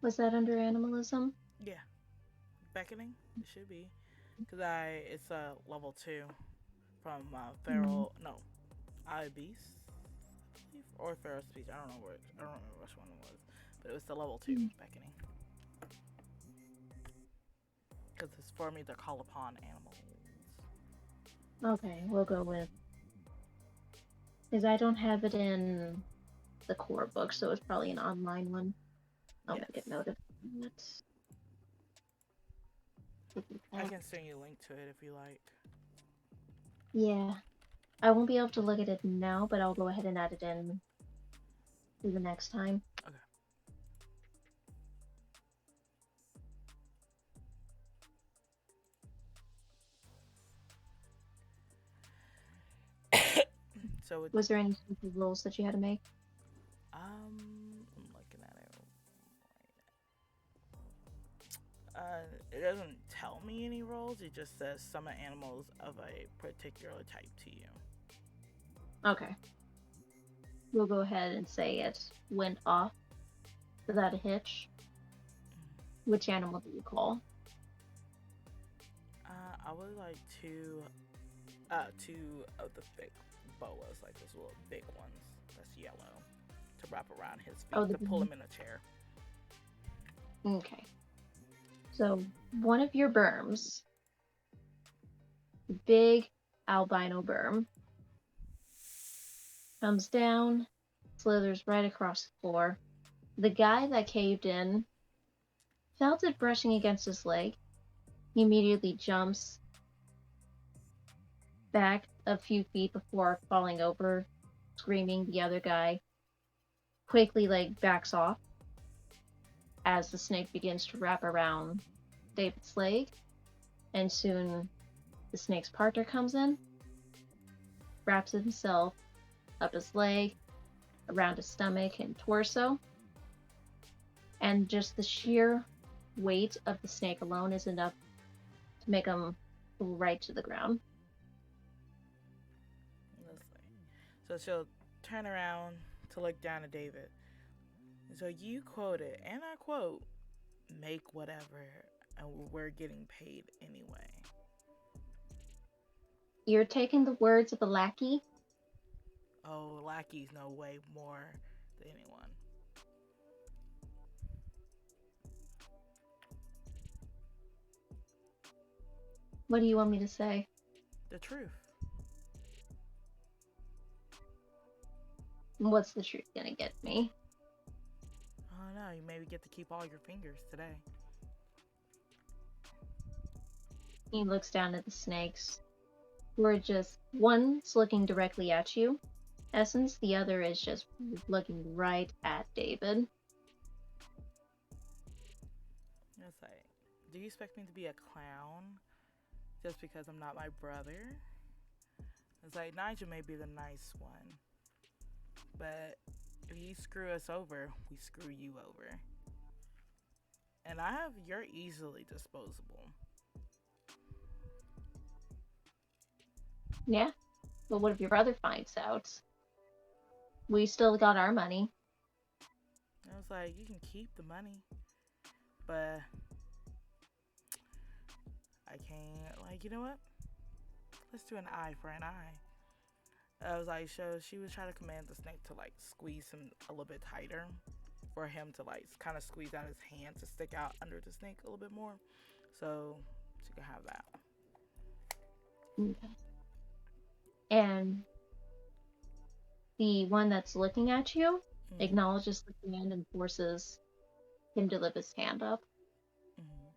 Was that under animalism? Yeah. Beckoning. It should be. Cause it's a level 2 from Mm. feral. No, I beast or feral speech. I don't know which. I don't remember which one it was, but it was the level 2 beckoning. Cause it's for me to call upon animals. Okay, we'll go with because I don't have it in the core book, so it's probably an online one. I'll Yes. make it noted. I can send you a link to it if you like. Yeah, I won't be able to look at it now, but I'll go ahead and add it in to the next time. Okay. So Was there any specific rules that you had to make? I'm looking at it. It doesn't tell me any roles. It just says summon animals of a particular type to you. Okay. We'll go ahead and say it went off without a hitch. Which animal do you call? I would like two of the big boas, like those little big ones that's yellow, to wrap around his feet Oh, to pull him in a chair. Okay. So one of your berms, big albino berm, comes down, slithers right across the floor. The guy that caved in felt it brushing against his leg. He immediately jumps back a few feet before falling over, screaming. The other guy quickly backs off as the snake begins to wrap around David's leg, and soon the snake's partner comes in, wraps himself up his leg, around his stomach and torso, and just the sheer weight of the snake alone is enough to make him fall right to the ground. Let's see. So she'll turn around to look down at David. So you quoted, and I quote, make whatever, and we're getting paid anyway. You're taking the words of a lackey. Oh, lackeys know way more than anyone. What do you want me to say? The truth. What's the truth gonna get me? Oh no, you maybe get to keep all your fingers today. He looks down at the snakes, who are just one's looking directly at you, Essence, the other is just looking right at David. It's like, do you expect me to be a clown just because I'm not my brother? It's like, Nigel may be the nice one, but if you screw us over, we screw you over. And you're easily disposable. Yeah, but what if your brother finds out? We still got our money. I was like, you can keep the money, but I can't. Like, you know what? Let's do an eye for an eye. I was like, so she was trying to command the snake to like squeeze him a little bit tighter, for him to like kind of squeeze out his hand to stick out under the snake a little bit more, so she could have that. Okay. And the one that's looking at you acknowledges the command and forces him to lift his hand up. Mm-hmm.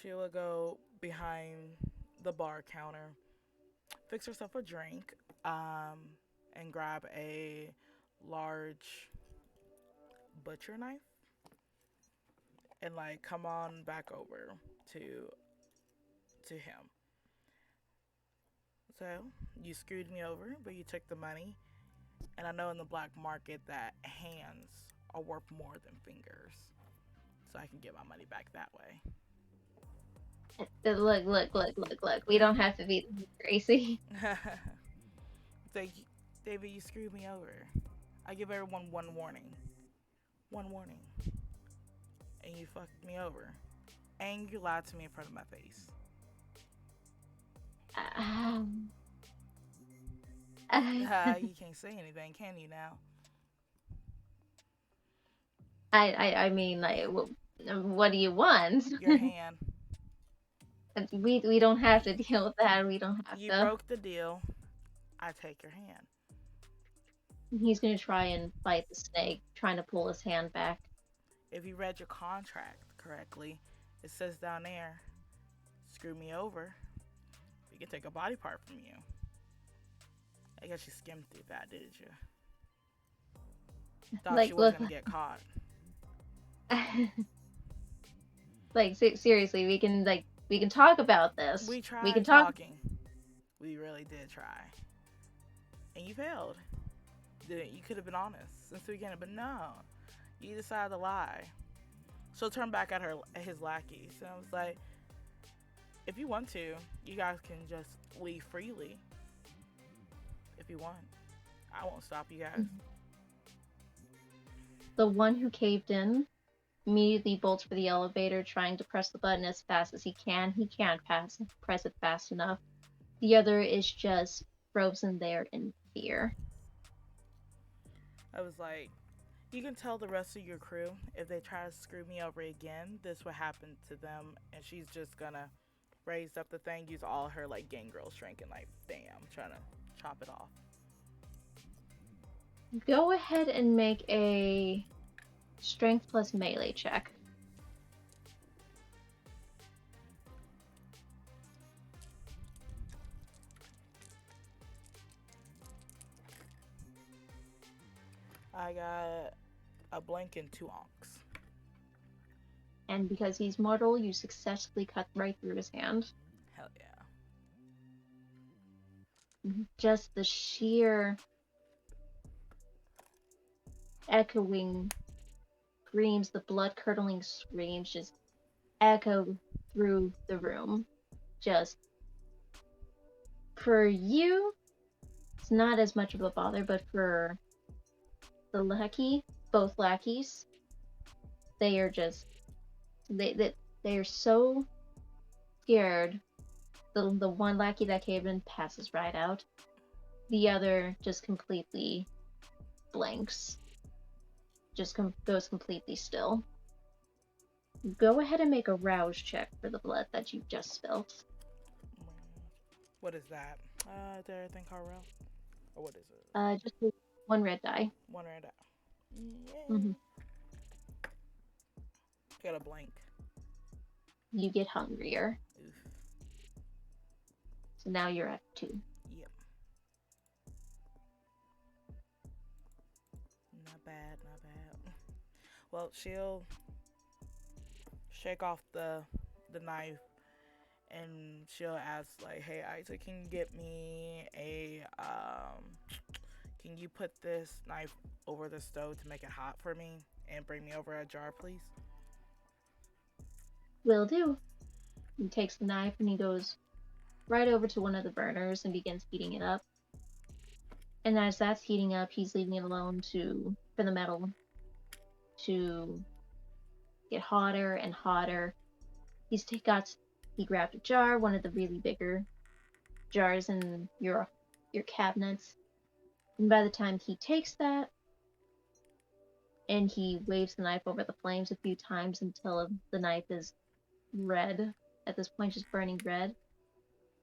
She will go behind the bar counter, fix herself a drink, and grab a large butcher knife, and like come on back over to him. So you screwed me over, but you took the money, and I know in the black market that hands are worth more than fingers, so I can get my money back that way. Look. We don't have to be crazy. Thank you, David. You screwed me over. I give everyone one warning, and you fucked me over, and you lied to me in front of my face. You can't say anything, can you now? I mean, like, what do you want? Your hand. We don't have to deal with that. We don't have You to. broke the deal. I take your hand. He's gonna try and fight the snake, trying to pull his hand back. If you read your contract correctly, it says down there, screw me over, we can take a body part from you. I guess you skimmed through that, didn't you? Thought Like, she wasn't gonna get caught. like seriously, we can talk about this. We tried we can talk. talking. We really did try, and you failed. You could have been honest since the beginning, but no, you decided to lie. So turn back at his lackeys, and I was like, if you want to, you guys can just leave freely. If you want, I won't stop you guys. The one who caved in immediately bolts for the elevator, trying to press the button as fast as he can. He can't press it fast enough. The other is just frozen there in fear. I was like, you can tell the rest of your crew if they try to screw me over again, this will happen to them, and she's just gonna raise up the thing, use all her like gangrel strength, and like bam, trying to chop it off. Go ahead and make a strength plus melee check. I got a blank and 2 onks. And because he's mortal, you successfully cut right through his hand. Hell yeah. Just the sheer echoing screams, the blood-curdling screams just echo through the room. Just for you, it's not as much of a bother, but for the lackey, both lackeys, they are just they are so scared. The one lackey that caved in passes right out. The other just completely blanks, just goes completely still. Go ahead and make a rouse check for the blood that you just spilled. What is that? Is there anything called real? Or what is it? Just one red die. One red out. Yay. Mm-hmm. Got a blank. You get hungrier. Oof. So now you're at 2. Yep. Not bad, not bad. Well, she'll shake off the knife and she'll ask like, "Hey Isaac, can you get me a can you put this knife over the stove to make it hot for me and bring me over a jar, please?" Will do. He takes the knife and he goes right over to one of the burners and begins heating it up. And as that's heating up, he's leaving it alone for the metal to get hotter and hotter. He grabbed a jar, one of the really bigger jars in your cabinets. And by the time he takes that and he waves the knife over the flames a few times until the knife is red, at this point just burning red,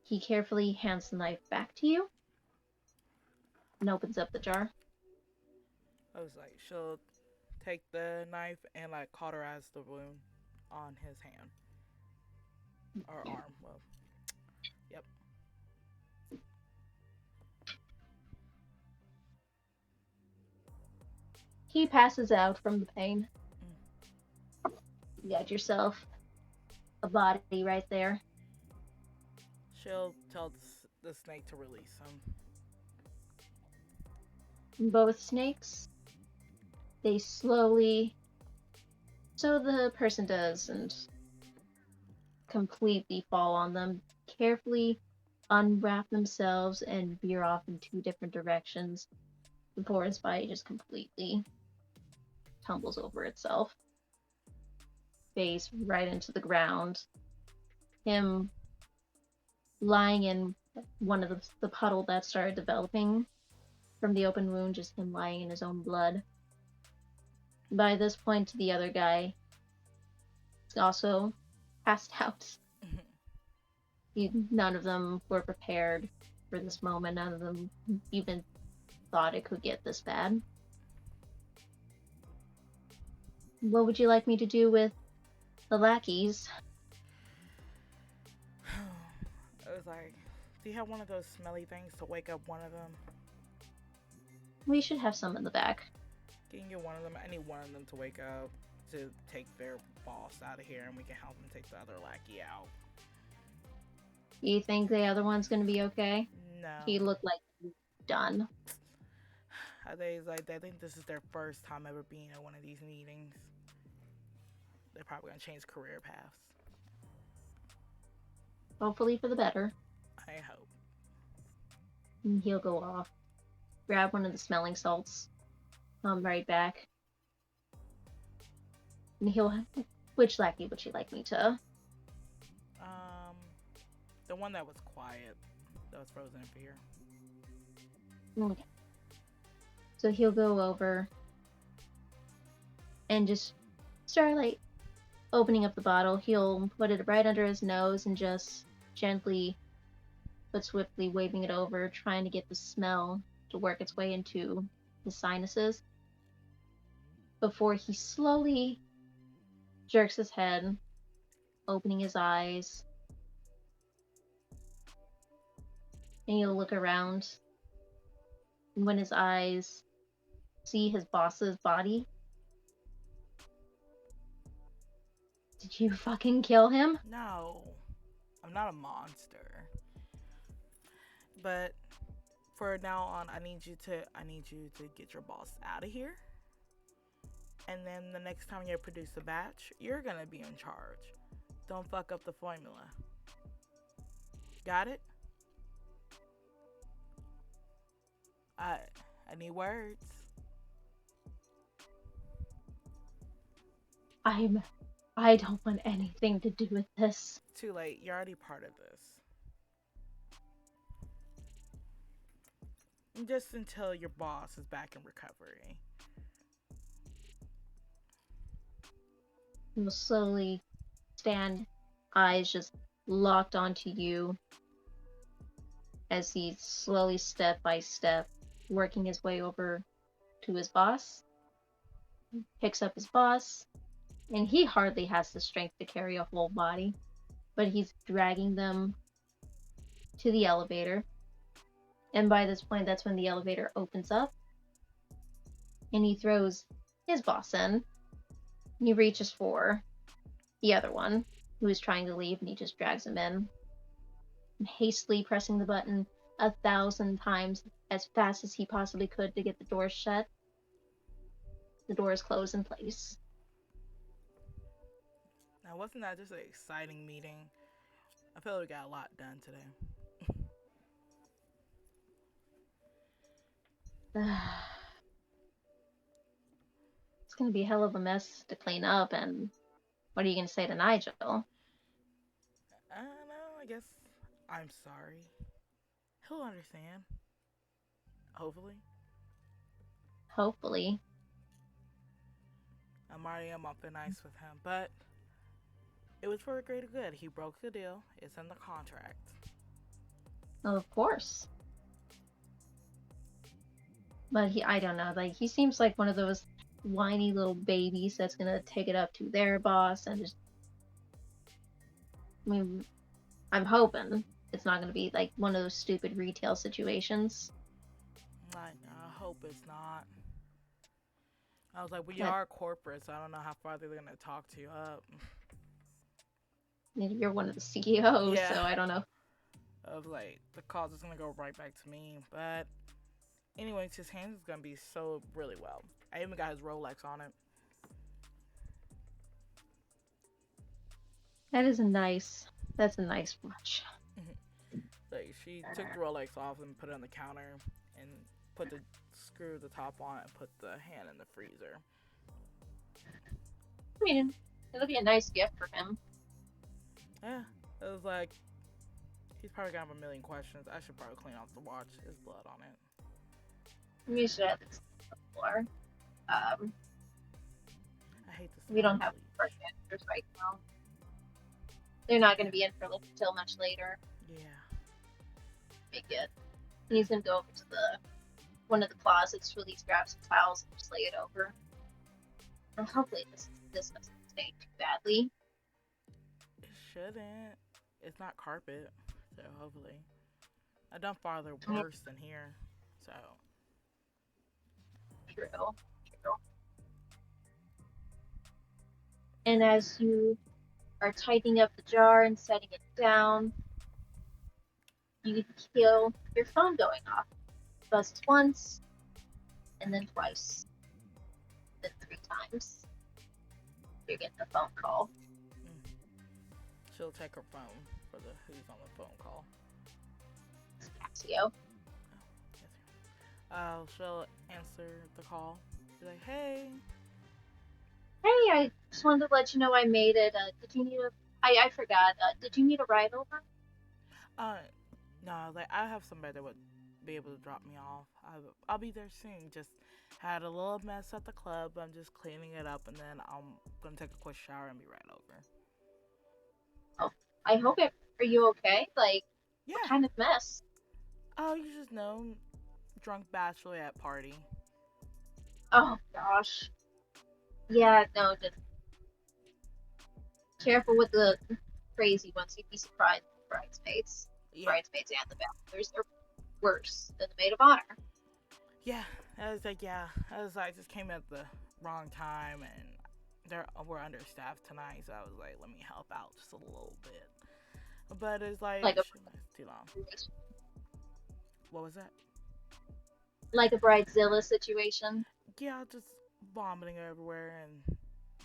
he carefully hands the knife back to you and opens up the jar. I was like, she'll take the knife and like cauterize the wound on his hand or arm. Well, yep. He passes out from the pain. Mm. You got yourself a body right there. She'll tell the snake to release him. Both snakes, they slowly, so the person doesn't completely fall on them, carefully unwrap themselves and veer off in 2 different directions before his body just completely tumbles over itself, face right into the ground. Him lying in one of the puddle that started developing from the open wound, just him lying in his own blood. By this point, the other guy is also passed out. None of them were prepared for this moment. None of them even thought it could get this bad. What would you like me to do with the lackeys? I was like, do you have one of those smelly things to wake up one of them? We should have some in the back. Can you get one of them? I need one of them to wake up to take their boss out of here and we can help them take the other lackey out. You think the other one's gonna be okay? No. He looked like he's done. They think this is their first time ever being at one of these meetings. They're probably gonna change career paths. Hopefully for the better. I hope. And he'll go off, grab one of the smelling salts, come right back. And he'll. Which lackey would you like me to? The one that was quiet, that was frozen in fear. Okay. So he'll go over and just start like opening up the bottle. He'll put it right under his nose and just gently but swiftly waving it over, trying to get the smell to work its way into his sinuses before he slowly jerks his head, opening his eyes, and he'll look around. And when his eyes see his boss's body? Did you fucking kill him? No, I'm not a monster. But for now on, I need you to get your boss out of here. And then the next time you produce a batch, you're gonna be in charge. Don't fuck up the formula. Got it? I I need words. I don't want anything to do with this. Too late. You're already part of this. Just until your boss is back in recovery. He will slowly stand, eyes just locked onto you as he slowly, step by step, working his way over to his boss, picks up his boss, and he hardly has the strength to carry a whole body, but he's dragging them to the elevator. And by this point, that's when the elevator opens up, and he throws his boss in. He reaches for the other one, who is trying to leave, and he just drags him in. And hastily pressing the button 1,000 times as fast as he possibly could to get the doors shut, the doors close in place. Now, wasn't that just an exciting meeting? I feel like we got a lot done today. It's gonna be a hell of a mess to clean up, and what are you gonna say to Nigel? I don't know. I guess I'm sorry. He'll understand. Hopefully. Hopefully. I'm already on thin ice with him, but it was for a greater good. He broke the deal. It's in the contract. Of course. But I don't know, like, he seems like one of those whiny little babies that's gonna take it up to their boss and just, I mean, I'm hoping it's not gonna be like one of those stupid retail situations. I hope it's not. I was like, we That are corporate, so I don't know how far they're gonna talk to you up. you're one of the CEOs, Yeah. so I don't know. Of like, the call's just gonna go right back to me. But anyways, his hands is gonna be so really well. I even got his Rolex on it. That's a nice watch. Like, she took the Rolex off and put it on the counter and put the screw the top on it and put the hand in the freezer. I mean, it'll be a nice gift for him. Yeah, it was like, he's probably gonna have a million questions. I should probably clean off the watch. There's blood on it. We should have this on the floor. I hate this. We don't have projectors right now. They're not going to be in for until much later. Yeah. Be good. And he's going to go over to one of the closets, release, grab some towels, and just lay it over. And hopefully this doesn't stink too badly. It shouldn't. It's not carpet, so hopefully. I've done farther worse than here, so. True. And as you are tightening up the jar and setting it down, you feel your phone going off. Buzzes once, and then twice, then 3 times. You're getting a phone call. She'll take her phone for the who's on the phone call. It's Casio. She'll answer the call. Be like, hey. Hey, I just wanted to let you know I made it. Did you need I forgot. Did you need a ride over? No, like, I have somebody that would be able to drop me off. I'll be there soon. Just had a little mess at the club. I'm just cleaning it up, and then I'm gonna take a quick shower and be right over. Oh, I hope it. Are you okay? Like, Yeah. what kind of mess? Oh, you just know, drunk bachelorette party. Oh gosh. Yeah, no, just careful with the crazy ones. You'd be surprised with the bridesmaids. Yeah. Bridesmaids and the bachelors are worse than the maid of honor. Yeah, I was like, yeah. I was like, just came at the wrong time, and we're understaffed tonight, so I was like, let me help out just a little bit. But it's like, Like a it's too long. What was that? like a bridezilla situation. Yeah, just vomiting everywhere and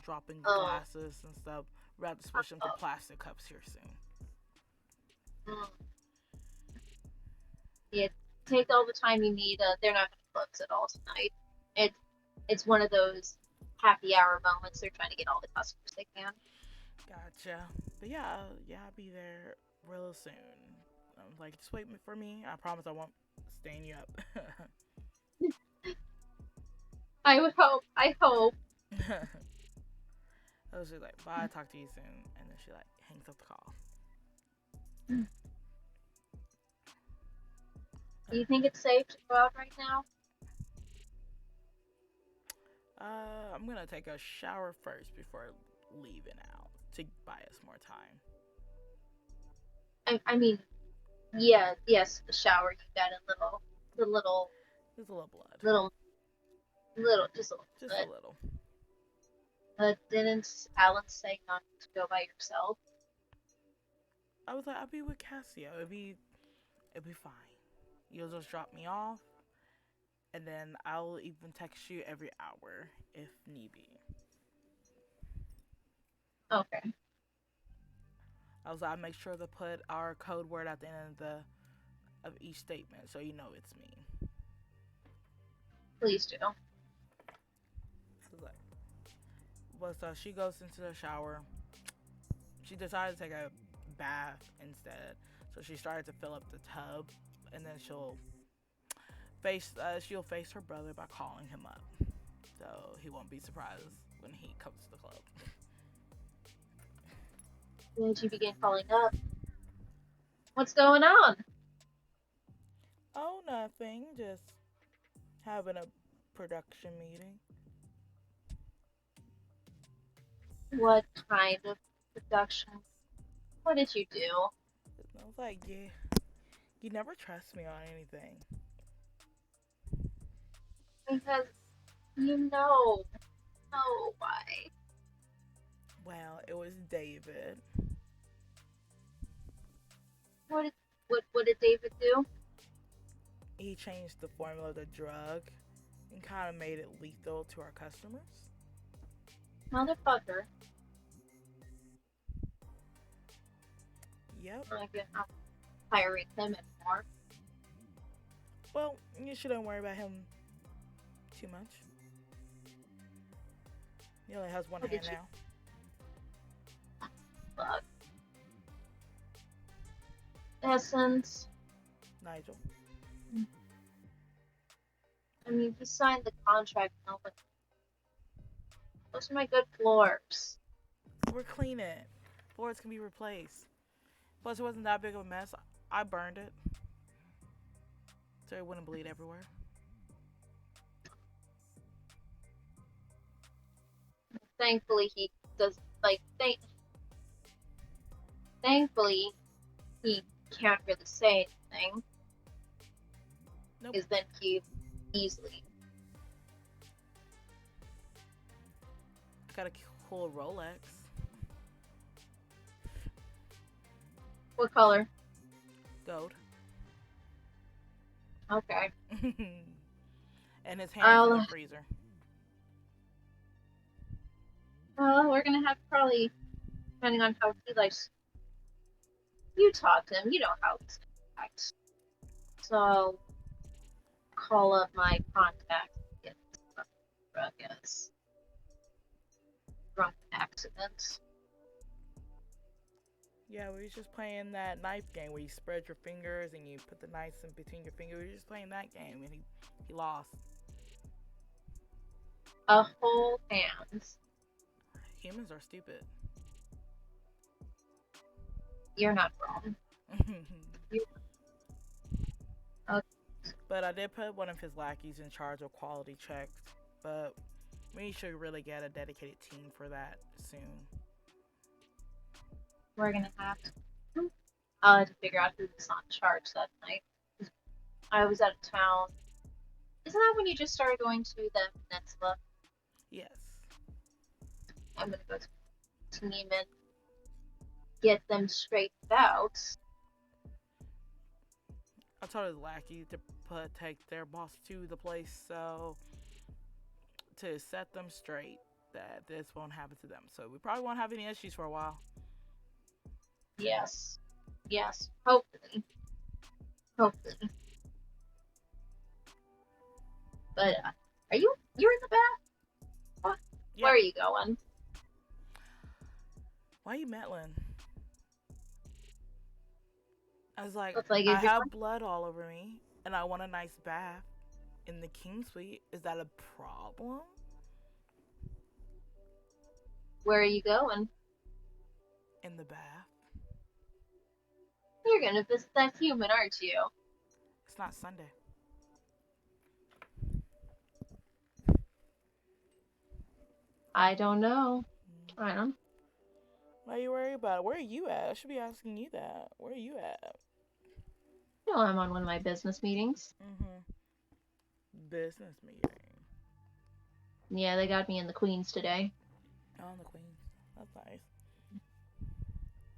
dropping Oh, glasses and stuff. We're about to switch them to plastic cups here soon. mm. Yeah, take all the time you need. They're not going to close at all tonight. It it's one of those happy hour moments. They're trying to get all the customers they can. Gotcha. But yeah, yeah, I'll be there real soon. I'm like, just wait for me. I promise I won't stain you up. I would hope. I hope. I was just like, bye, talk to you soon. And then she like hangs up the call. Do you think it's safe to go out right now? I'm gonna take a shower first before leaving out to buy us more time. I mean, yeah, yes, the shower. You got a little, the Just a little blood. little, little, just a little Just a bit. little. Didn't Alan say not to go by yourself? I was like, I'll be with Cassio. It'll be fine. You'll just drop me off, and then I'll even text you every hour if need be. Okay, I was like, I'll make sure to put our code word at the end of each statement so you know it's me. please do. So like, but so she goes into the shower. She decided to take a bath instead, so she started to fill up the tub, and then she'll face her brother by calling him up, so he won't be surprised when he comes to the club. Did you begin calling up? What's going on? Oh, nothing. Just having a production meeting. What kind of production? What did you do? I was like, yeah, you never trust me on anything. Because you know why. Well, it was David. What did what did David do? He changed the formula of the drug and kind of made it lethal to our customers. Motherfucker. Yep. I'm not hiring him anymore. Well, you shouldn't worry about him too much. He only has one What hand did you now. fuck? Essence. Nigel. I mean, he signed the contract. No, but those are my good floors. We're cleaning. Floors can be replaced. Plus, it wasn't that big of a mess. I burned it so it wouldn't bleed everywhere. Thankfully, he does like thankfully he can't really say anything Nope. because then he easily. Got a cool Rolex. What color? Gold. Okay. And his hand is in the I'll. freezer. Well, we're gonna have probably, depending on how he likes. You talk to him. You know how he's gonna act. So I'll call up my contact. Get I guess drunk accident. Yeah, we was just playing that knife game where you spread your fingers and you put the knives in between your fingers. We were just playing that game and he lost. A whole hand. Humans are stupid. You're not wrong. You, okay. But I did put one of his lackeys in charge of quality checks. But we should really get a dedicated team for that soon. We're gonna have to. I'll have to figure out who was on charge that night. I was out of town. Isn't that when you just started going to the peninsula? Yes. I'm gonna go to the team and get them straightened out. I told his lackey to take their boss to the place so to set them straight that this won't happen to them. So we probably won't have any issues for a while. Yes. Yes. Hopefully. Hopefully. But are you're in the bath? What? Where Yep. are you going? Why you meddling? I was like, Looks like I if you're have blood all over me and I want a nice bath in the king suite. Is that a problem? where are you going? In the bath? You're gonna visit that human, aren't you? It's not Sunday. I don't know. Mm. I don't Why are you worried about it? Where are you at? I should be asking you that. Where are you at? know. I'm on one of my business meetings. Mm-hmm. Business meeting. Yeah, they got me in the Queens today. Oh, the queen. That's nice.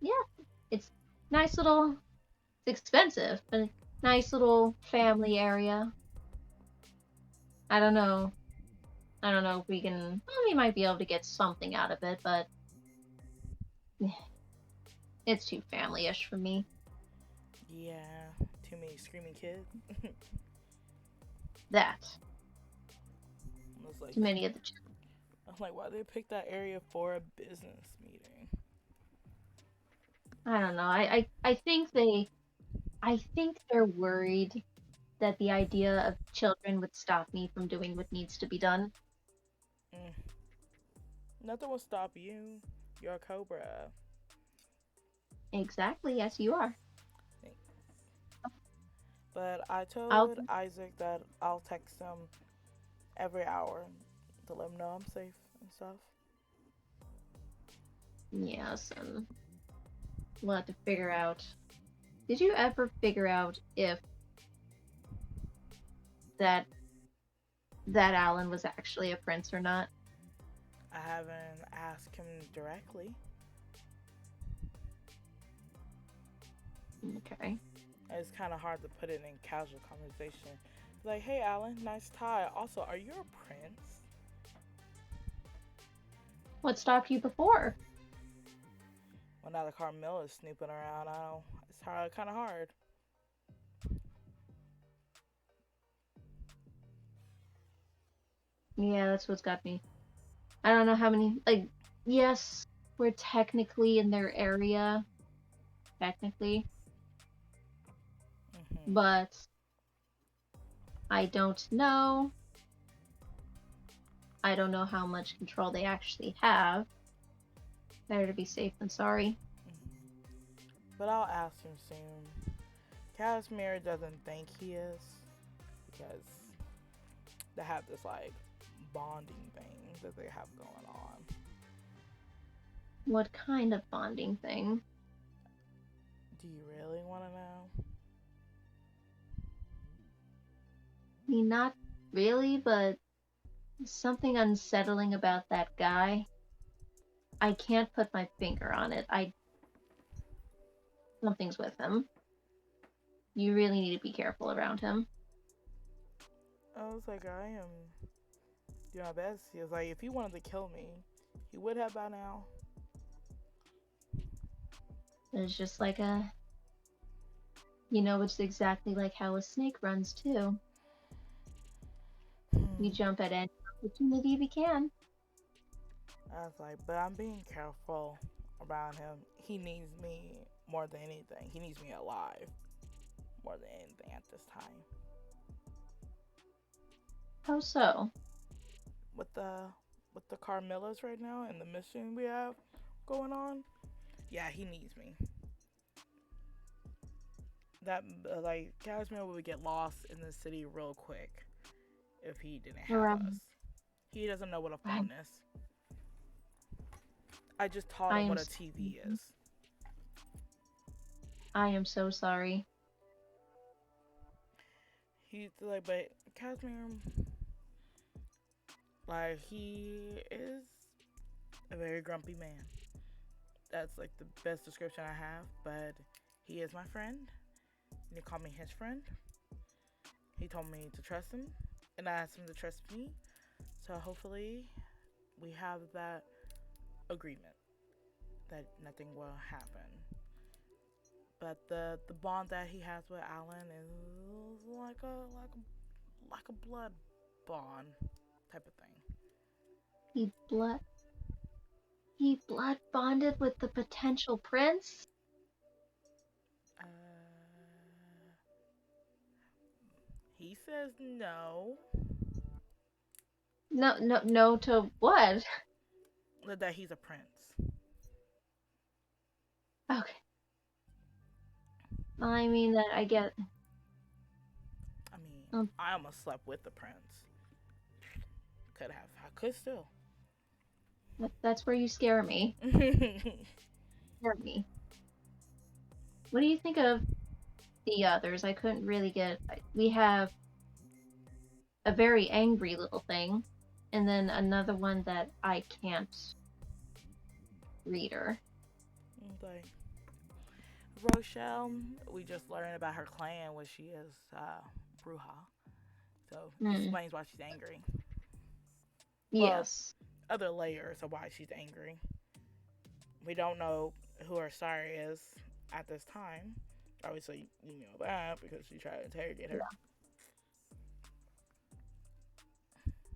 Yeah, it's nice little. It's expensive, but nice little family area. I don't know. I don't know if we can. Well, we might be able to get something out of it, but it's too family-ish for me. Yeah. Too many screaming kids. That I was like, too many of the. why they pick that area for a business meeting? I don't know. I think they. I think they're worried that the idea of children would stop me from doing what needs to be done. Mm. Nothing will stop you. You're a cobra. Exactly. Yes, you are. But I I'll. told Isaac that I'll text him every hour to let him know I'm safe and stuff. Yes, and we'll have to figure out. Did you ever figure out if that that Alan was actually a prince or not? I haven't asked him directly. Okay. It's kind of hard to put it in casual conversation. Like, hey, Alan, nice tie. Also, are you a prince? What stopped you before? Well, now the Carmel is snooping around. I don't. It's hard, kind of hard. Yeah, that's what's got me. I don't know how many. Like, yes, we're technically in their area, technically, Hmm. but I don't know. I don't know how much control they actually have. Better to be safe than sorry. But I'll ask him soon. Casimir doesn't think he is because they have this like bonding thing that they have going on. What kind of bonding thing? Do you really want to know? I mean, not really, but something unsettling about that guy. I can't put my finger on it. Something's with him. You really need to be careful around him. I was like, I am doing my best. He was like, if he wanted to kill me, he would have by now. It's just like it's exactly like how a snake runs too. We Hmm. jump at any opportunity we can. I was like, but I'm being careful around him. He needs me more than anything. He needs me alive more than anything at this time. How so? With the Carmelas right now and the mission we have going on, yeah, he needs me. That like Casimir would get lost in the city real quick if he didn't have us. Um, He doesn't know what a I, phone is. I just taught I him am what a TV is. I am so sorry. He's like, but Casimir, like, he is a very grumpy man. That's like the best description I have. But he is my friend. And he called me his friend. He told me to trust him, and I asked him to trust me. So hopefully, we have that agreement that nothing will happen. But the bond that he has with Alan is like a blood bond type of thing. He blood he blood bonded with the potential prince? Uh, he says no, No, no, no to what? that he's a prince. Okay. I mean that I get. I mean, Um, I almost slept with the prince. Could have. I could still. that's where you scare me. Scare me. What do you think of the others? I couldn't really get. We have a very angry little thing, and then another one that I can't read her. Like Rochelle, we just learned about her clan, what she is, Bruja. So Hmm. explains why she's angry. Well, Yes. other layers of why she's angry. We don't know who her sire is at this time. Obviously, you know that because she tried to interrogate her. Yeah.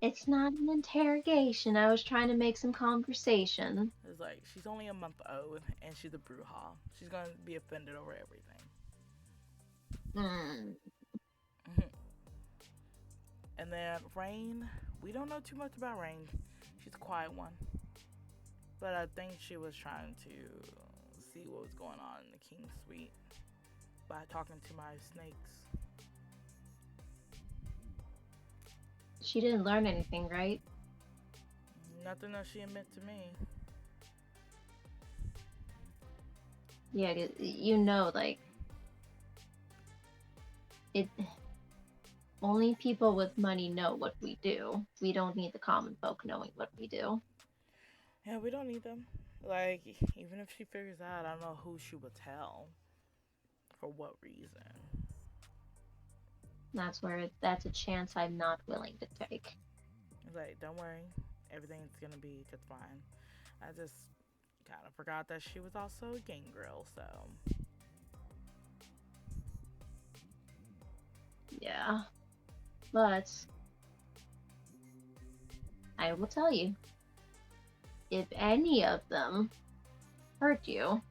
It's not an interrogation. I was trying to make some conversation. It's like she's only a month old and she's a Bruja. She's gonna be offended over everything. Hmm. Hmm. And then Rain, we don't know too much about Rain. She's a quiet one, but I think she was trying to see what was going on in the King's suite by talking to my snakes. She didn't learn anything, right? Nothing that she admit to me. Yeah, you know, like it. Only people with money know what we do. We don't need the common folk knowing what we do. Yeah, we don't need them. Like, even if she figures out, I don't know who she would tell. For what reason? That's a chance I'm not willing to take. It's like, don't worry, everything's gonna be just fine. I just kind of forgot that she was also a gangrel, so. Yeah, but I will tell you, if any of them hurt you,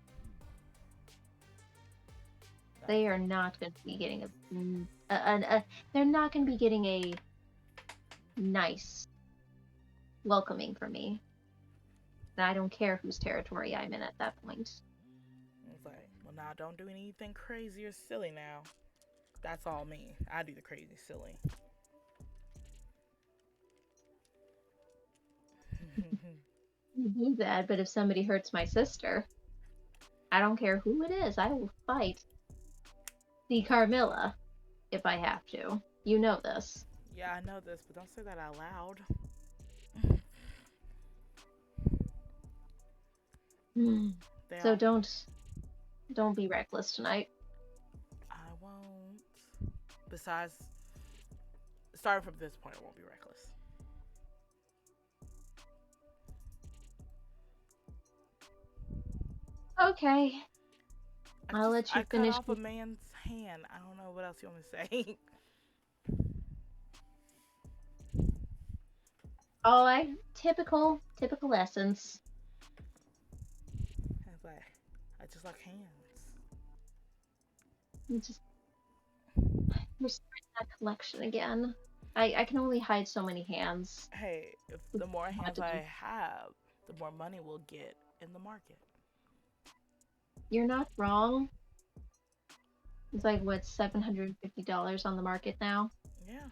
they are not going to be getting they're not going to be getting a nice welcoming from me. And I don't care whose territory I'm in at that point. It's like, well, now don't do anything crazy or silly now. That's all me. I do the crazy silly. You do that, but if somebody hurts my sister, I don't care who it is, I will fight the Carmilla if I have to. You know this. Yeah, I know this, but don't say that out loud. They So all. don't be reckless tonight. I won't. Besides, starting from this point, I won't be reckless. Okay, I'll let I you cut finish. off a man's hand. I don't know what else you want me to say. Oh, I typical lessons. I was like, I just like hands. You just you're starting that collection again. I can only hide so many hands. Hey, if With the more what hands to do. I have, the more money we'll get in the market. You're not wrong. It's like what $750 on the market now. Yeah,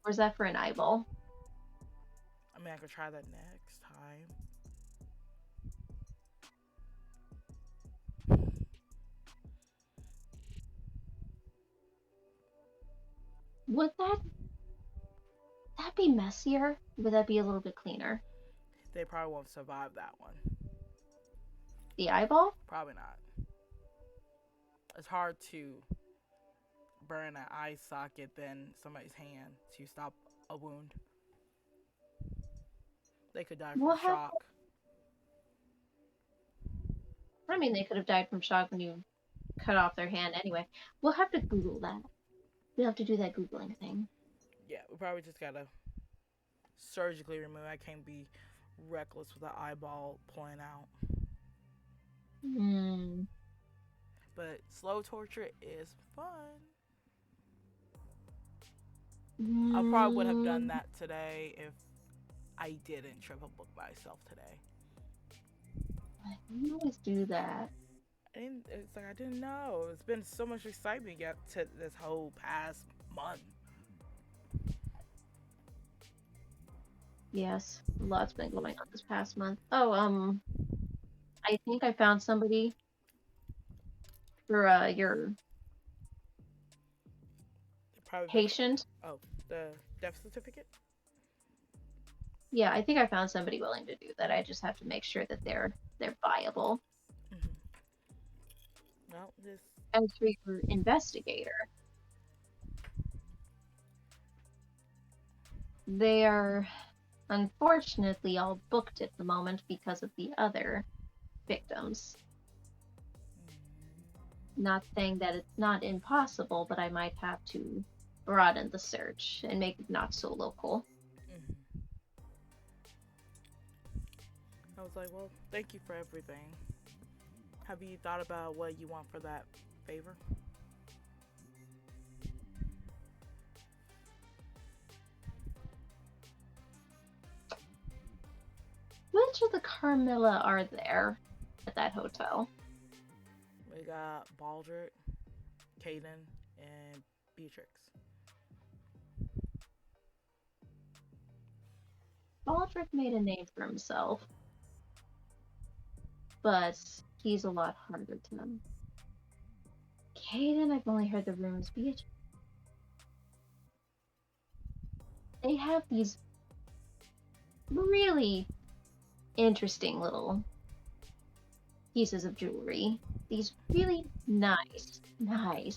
Or is that for an eyeball? I mean, I could try that next time. Would that be messier? Would that be a little bit cleaner? They probably won't survive that one. The eyeball? Probably not. It's hard to burn an eye socket than somebody's hand to stop a wound. They could die from We'll have. shock. I mean, they could have died from shock when you cut off their hand anyway. We'll have to Google that. We'll have to do that Googling thing. Yeah, we probably just gotta surgically remove. I can't be reckless with the eyeball pulling out. Hmm. But slow torture is fun. I probably would have done that today if I didn't trip a book myself today. I can always do that. It's like I didn't know. It's been so much excitement yet to this whole past month. Yes, a lot's been going on this past month. Oh, I think I found somebody for your Probably better. patient. Oh, the death certificate. Yeah, I think I found somebody willing to do that. I just have to make sure that they're viable. Mm-hmm. Well, this. As for your investigator, they are unfortunately all booked at the moment because of the other victims. Not saying that it's not impossible, but I might have to broaden the search and make it not so local. Mm-hmm. I was like, well, thank you for everything. Have you thought about what you want for that favor? Which of the Carmilla are there at that hotel? We got Baldric, Caden, and Beatrix. Baldric made a name for himself, but he's a lot harder to. Caden, I've only heard the rumors. Beatrix. They have these really interesting little pieces of jewelry. These really nice,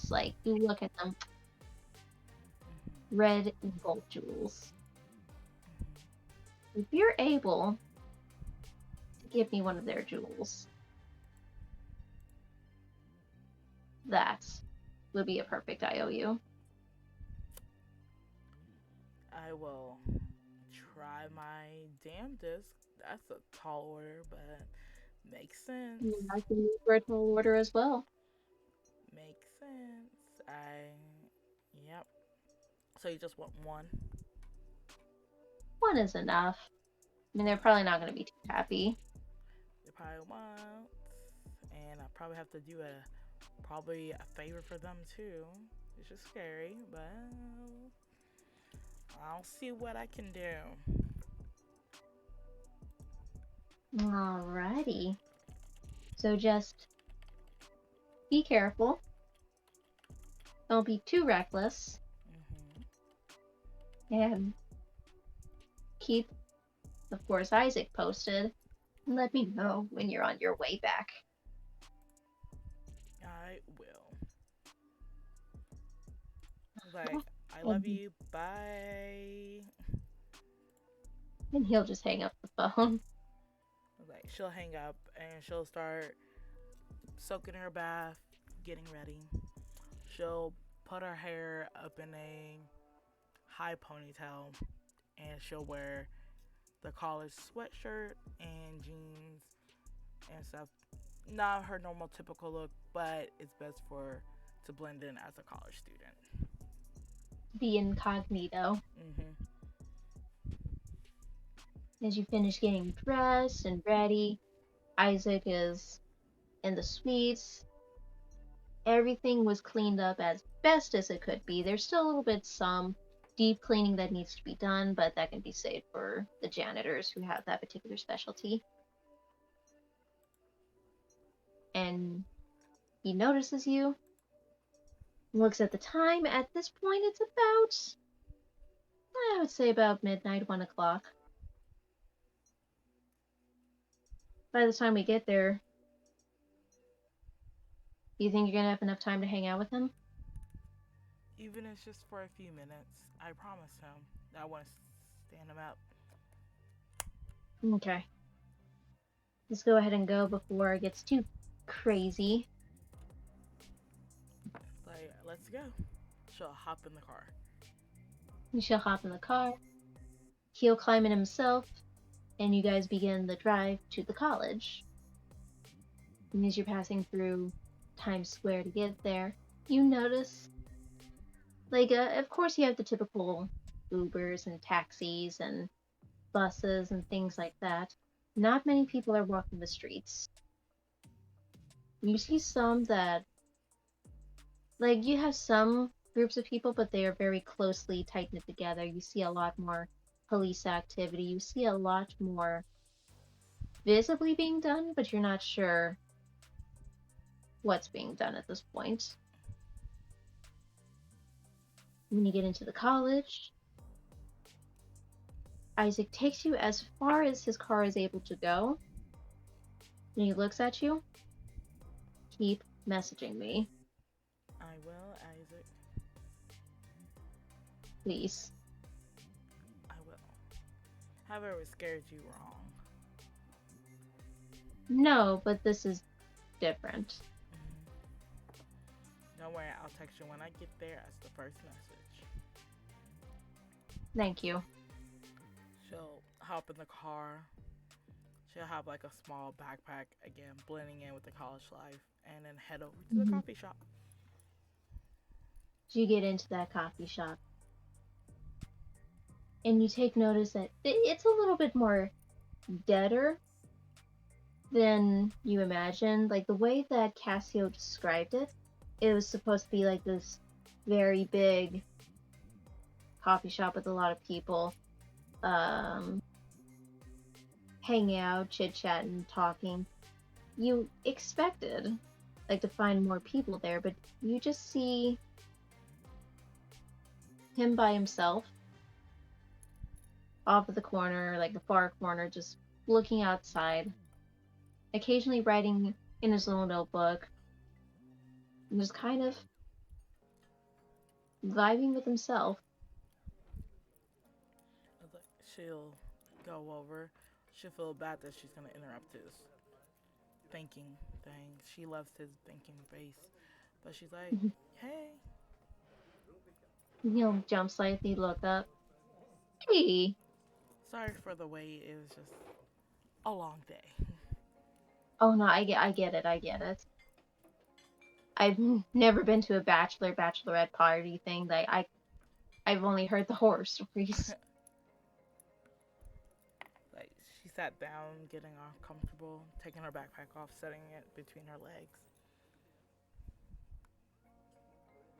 like you look at them, red and gold jewels. If you're able to give me one of their jewels, that would be a perfect IOU. I will try my damnedest. That's a tall order, but makes sense. I can use virtual order as well. Makes sense. Yep. So you just want one? One is enough. I mean, they're probably not going to be too happy. They probably won't. And I probably have to do a favor for them too. It's just scary, but I'll see what I can do. Alrighty. So just be careful. Don't be too reckless. Mm-hmm. And keep, of course, Isaac posted. And let me know when you're on your way back. I will. Like, I love you. Bye. And he'll just hang up the phone. Like, she'll hang up and she'll start soaking her bath, getting ready. She'll put her hair up in a high ponytail and she'll wear the college sweatshirt and jeans and stuff. Not her normal typical look, but it's best for her to blend in as a college student. Be incognito. Mm-hmm. As you finish getting dressed and ready, Isaac is in the suites. Everything was cleaned up as best as it could be. There's still a little bit some deep cleaning that needs to be done, but that can be saved for the janitors who have that particular specialty. And he notices you Looks at the time. At this point, it's about, I would say about midnight, 1 o'clock. By the time we get there, do you think you're gonna have enough time to hang out with him? Even if it's just for a few minutes, I promise him that I want to stand him up. Okay. Let's go ahead and go before it gets too crazy. Like, let's go. She'll hop in the car. She'll hop in the car. He'll climb in himself, and you guys begin the drive to the college. And as you're passing through Times Square to get there, you notice, like, of course, you have the typical Ubers and taxis and buses and things like that. Not many people are walking the streets. You see some that, like, you have some groups of people, but they are very closely tight knit together. You see a lot more police activity. You see a lot more visibly being done, but you're not sure what's being done at this point. When you get into the college, Isaac takes you as far as his car is able to go. And he looks at you. Keep messaging me, I will, Isaac. please. I will. Have I ever scared you wrong? No, but this is different. Don't worry, I'll text you when I get there as the first message. Thank you. She'll hop in the car. She'll have like a small backpack, again, blending in with the college life, and then head over to the Mm-hmm. coffee shop. You get into that coffee shop, and you take notice that it's a little bit more deader than you imagined. Like the way that Cassio described it, it was supposed to be like this very big coffee shop with a lot of people hanging out, chit chatting, talking. You expected like to find more people there, but you just see him by himself off of the corner, like the far corner, just looking outside, occasionally writing in his little notebook, and just kind of vibing with himself. She'll go over. She'll feel bad that she's gonna interrupt his thinking thing. She loves his thinking face, but she's like, "Hey, He'll jump slightly, look up. Hey! sorry for the wait. It was just a long day." Oh no, I get it, I get it. I've never been to a bachelorette party thing. Like I've only heard the horror stories. Like she sat down, getting all comfortable, taking her backpack off, setting it between her legs.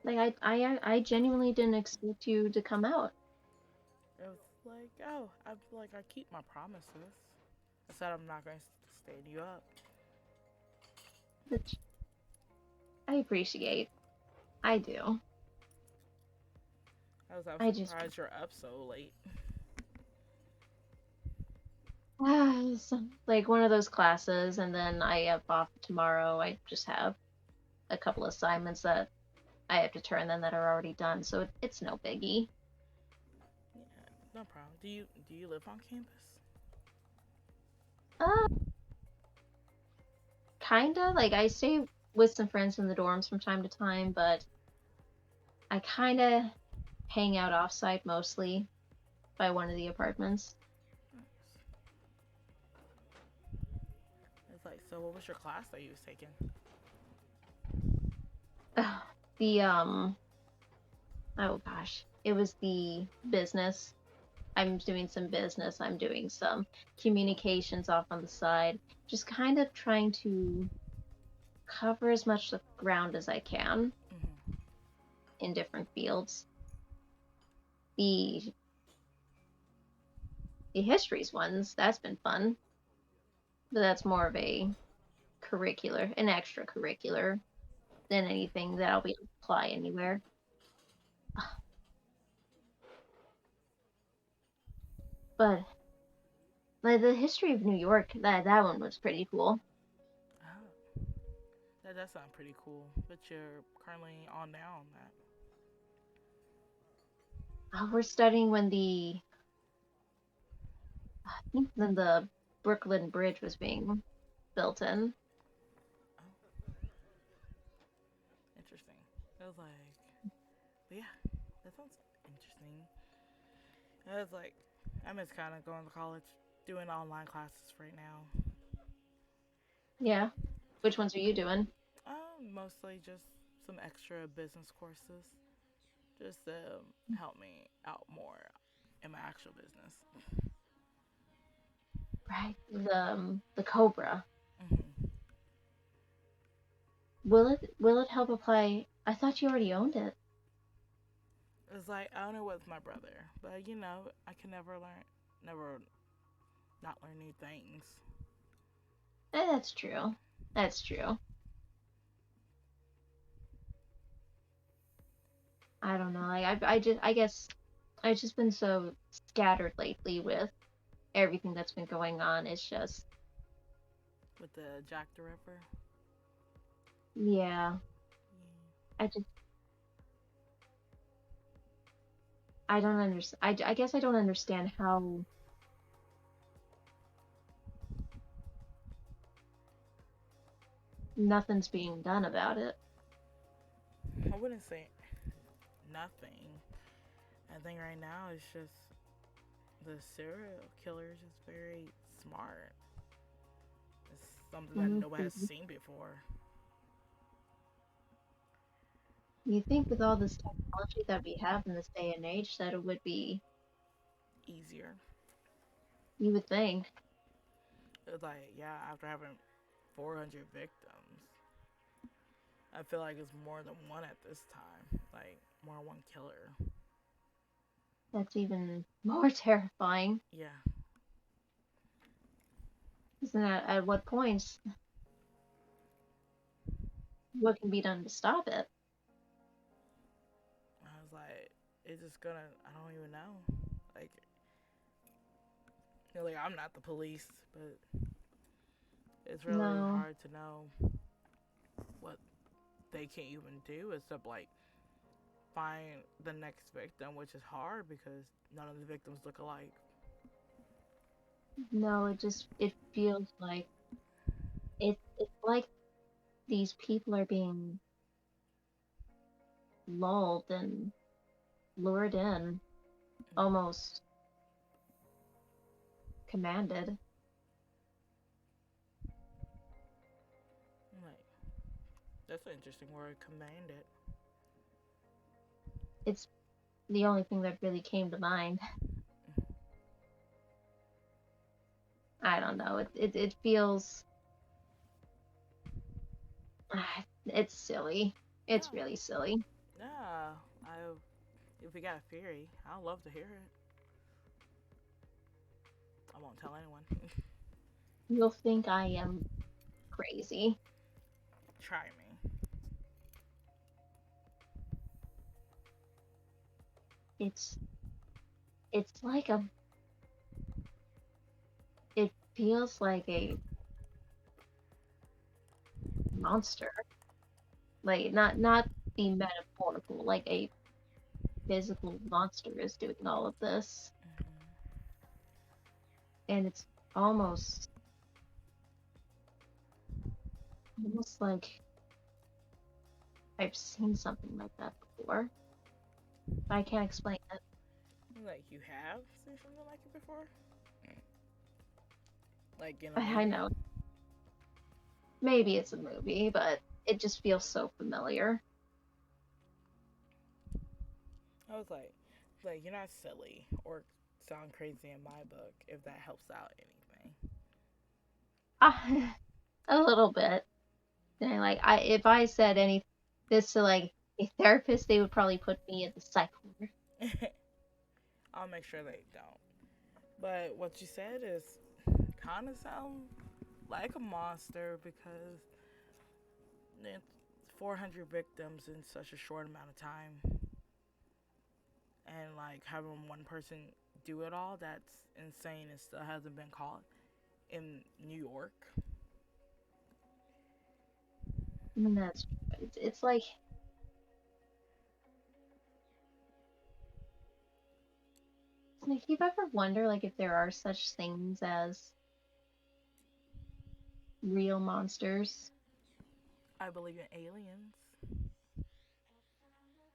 Like I genuinely didn't expect you to come out. It was like, oh, I keep my promises. I said I'm not going to stay you up. Which I appreciate. I do. I was I just surprised you're up so late. like one of those classes, and then I have off tomorrow. I just have a couple assignments that I have to turn in that are already done, so it's no biggie. Yeah, no problem. Do you live on campus? Uh, kinda. Like I stay with some friends in the dorms from time to time, but I kinda hang out offsite mostly by one of the apartments. Nice. It's like, so what was your class that you was taking? The oh gosh, it was the business. I'm doing some business. I'm doing some communications off on the side. Just kind of trying to cover as much of ground as I can Mm-hmm. in different fields. The the histories ones, that's been fun, but that's more of a curricular, an extracurricular. than anything that I'll be able to apply anywhere. But like the history of New York, that one was pretty cool. Oh, that does sound pretty cool. But you're currently on now on that. We're studying when I think when the Brooklyn Bridge was being built in. Oh, interesting. I was like, but yeah, that sounds interesting. I was like, I miss kind of going to college, doing online classes right now. Yeah. Which ones are you doing? Mostly just some extra business courses, just to help me out more in my actual business. Right. The COBRA. Mm-hmm. Will it help apply? I thought you already owned it. It's like I own it with my brother, but you know I can never not learn new things. That's true. That's true. I don't know. I guess I've just been so scattered lately with everything that's been going on. It's just With the Jack the Ripper. yeah. I just I don't understand. I guess I don't understand how nothing's being done about it. I wouldn't say nothing. I think right now it's just the serial killers is very smart. It's something that nobody has Mhm. seen before. You think with all this technology that we have in this day and age that it would be, Easier. you would think. It's like yeah, after having 400 victims, I feel like it's more than one at this time. Like more than one killer. That's even more terrifying. Yeah, Isn't that at what points what can be done to stop it? I was like, it's just gonna. I don't even know. Like, like I'm not the police, but it's really No, hard to know what they can even do except like find the next victim, which is hard because none of the victims look alike. no, it feels like it's like these people are being lulled and lured in, almost commanded. Like, that's an interesting word, commanded. It's the only thing that really came to mind. I don't know. It feels it's silly. It's Yeah, really silly. yeah. I if we got a theory, I'd love to hear it. I won't tell anyone. You'll think I am crazy. Try me. It's it's like a it feels like a monster. Like not the metaphorical, like a physical monster is doing all of this. Mm-hmm. And it's almost almost like I've seen something like that before. But I can't explain it. Like you have seen something like it before, like in a I movie. know maybe it's a movie, but it just feels so familiar. I was like you're not silly or sound crazy in my book. If that helps out anything. Ah, a little bit. And I if I said any this to like a therapist, they would probably put me in the psych ward. I'll make sure they don't. But what you said is kind of sound like a monster because it's 400 victims in such a short amount of time, and like having one person do it all, that's insane. It still hasn't been caught in New York. I mean, it's like you've ever wonder like if there are such things as real monsters. I believe in aliens.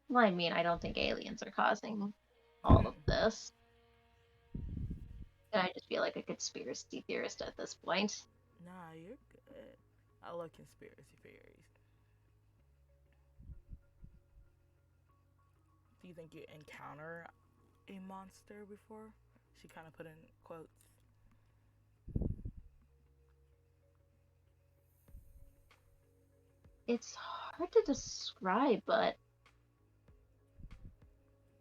Well, I mean, I don't think aliens are causing all of this. And I just feel like a conspiracy theorist at this point. Nah, you're good. I love conspiracy theories. Do you think you encounter a monster before? She kind of put in quotes. It's hard to describe, but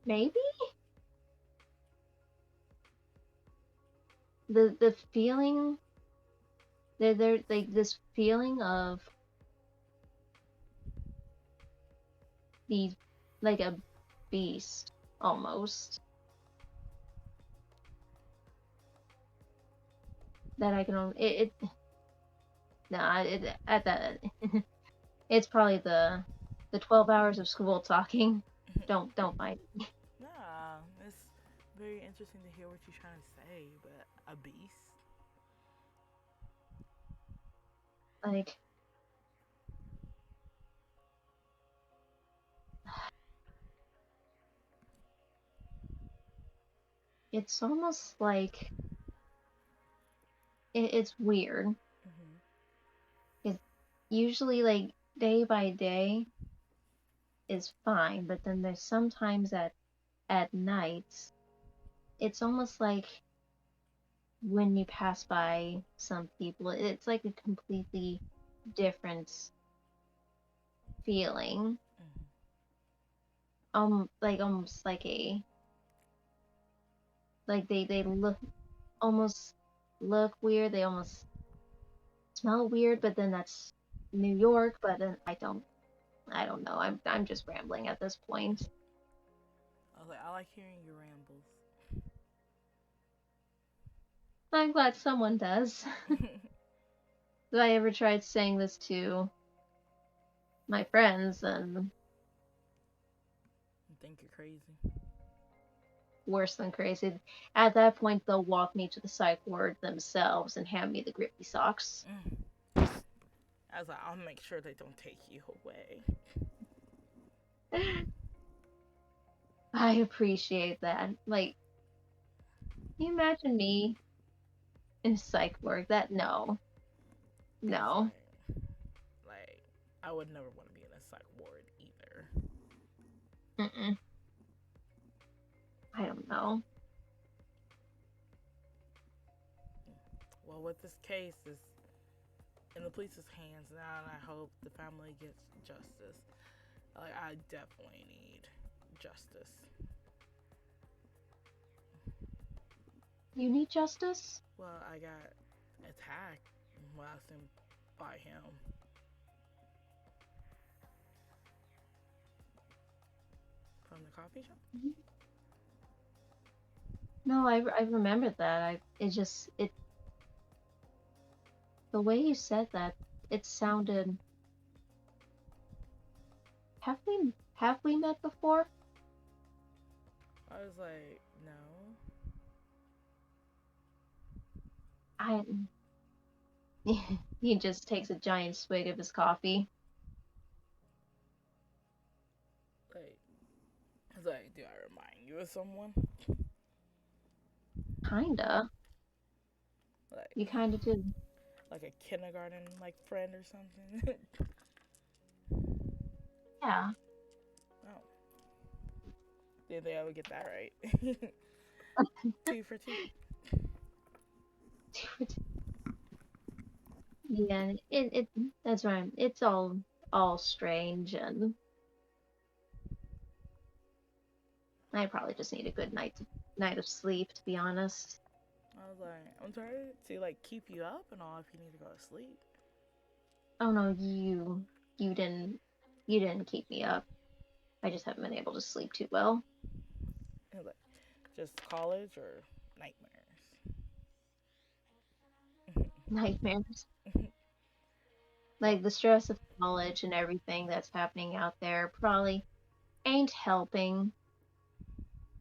maybe the feeling there like this feeling of these like a beast almost that I can only it nah it at that it's probably the 12 hours of school talking. Don't mind. Nah, it's very interesting to hear what you're trying to say, but a beast? Like it's almost like it's weird. Mm-hmm. It's usually like day by day is fine, but then there's sometimes at nights it's almost like when you pass by some people, it's like a completely different feeling. Mm-hmm. Like almost like a like they look almost look weird. They almost smell weird, but then that's New York. But then I don't know. I'm just rambling at this point. I like hearing your rambles. I'm glad someone does. If I ever tried saying this to my friends, and I think you're crazy. worse than crazy. At that point, they'll walk me to the psych ward themselves and hand me the grippy socks. I was like, I'll make sure they don't take you away. I appreciate that. Like, can you imagine me in psych ward? That no, I was no. like, I would never want to be in a psych ward either. Mm-mm. I don't know. Well, with this case, is in the police's hands now, and I hope the family gets justice. Like, I definitely need justice. You need justice? Well, I got attacked last time by him from the coffee shop. No, I remembered that. It just it the way you said that, it sounded. Have we met before? I was like, no. I. He just takes a giant swig of his coffee. Like, I was like, do I remind you of someone? Kinda. Like, You kinda do. like a kindergarten like friend or something? Yeah. Oh, did they ever get that right? Two for two. Yeah, it that's right. It's all strange, and I probably just need a good night of sleep, to be honest. I was like, I'm trying to like keep you up and all if you need to go to sleep. Oh no, you didn't. You didn't keep me up. I just haven't been able to sleep too well. Like, just college or nightmares? Nightmares. Like the stress of college and everything that's happening out there probably ain't helping.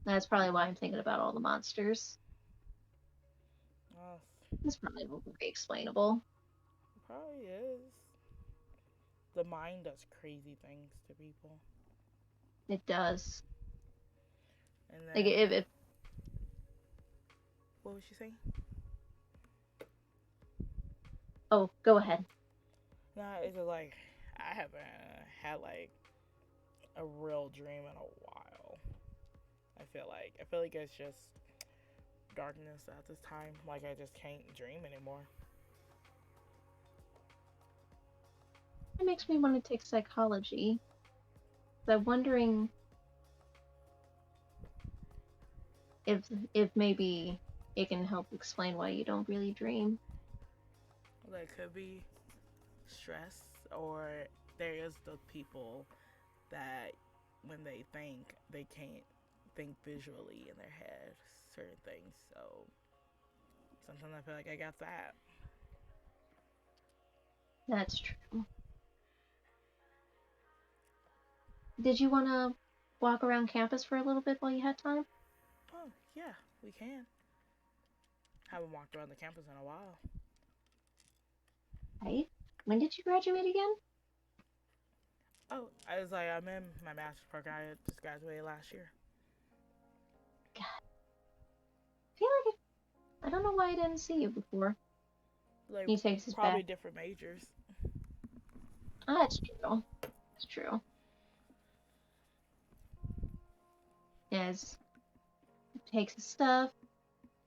That's probably why I'm thinking about all the monsters. Oh, It's probably very explainable. probably is. The mind does crazy things to people. It does. And Like then, if what was she saying? oh, go ahead. Nah, it's just like I haven't had like a real dream in a while. I feel like it's just darkness at this time. Like I just can't dream anymore. It makes me want to take psychology. So I'm wondering if if maybe it can help explain why you don't really dream. Like could be stress, or there is the people that when they think they can't think visually in their head certain things. So sometimes I feel like I got that. That's true. Did you want to walk around campus for a little bit while you had time? Oh yeah, we can. Haven't walked around the campus in a while. Right? When did you graduate again? Oh, I was like, I'm in my master's program. I just graduated last year. God, I feel like I don't know why I didn't see you before. Like, He takes his probably back. different majors. Ah, that's true. That's true. As he takes his stuff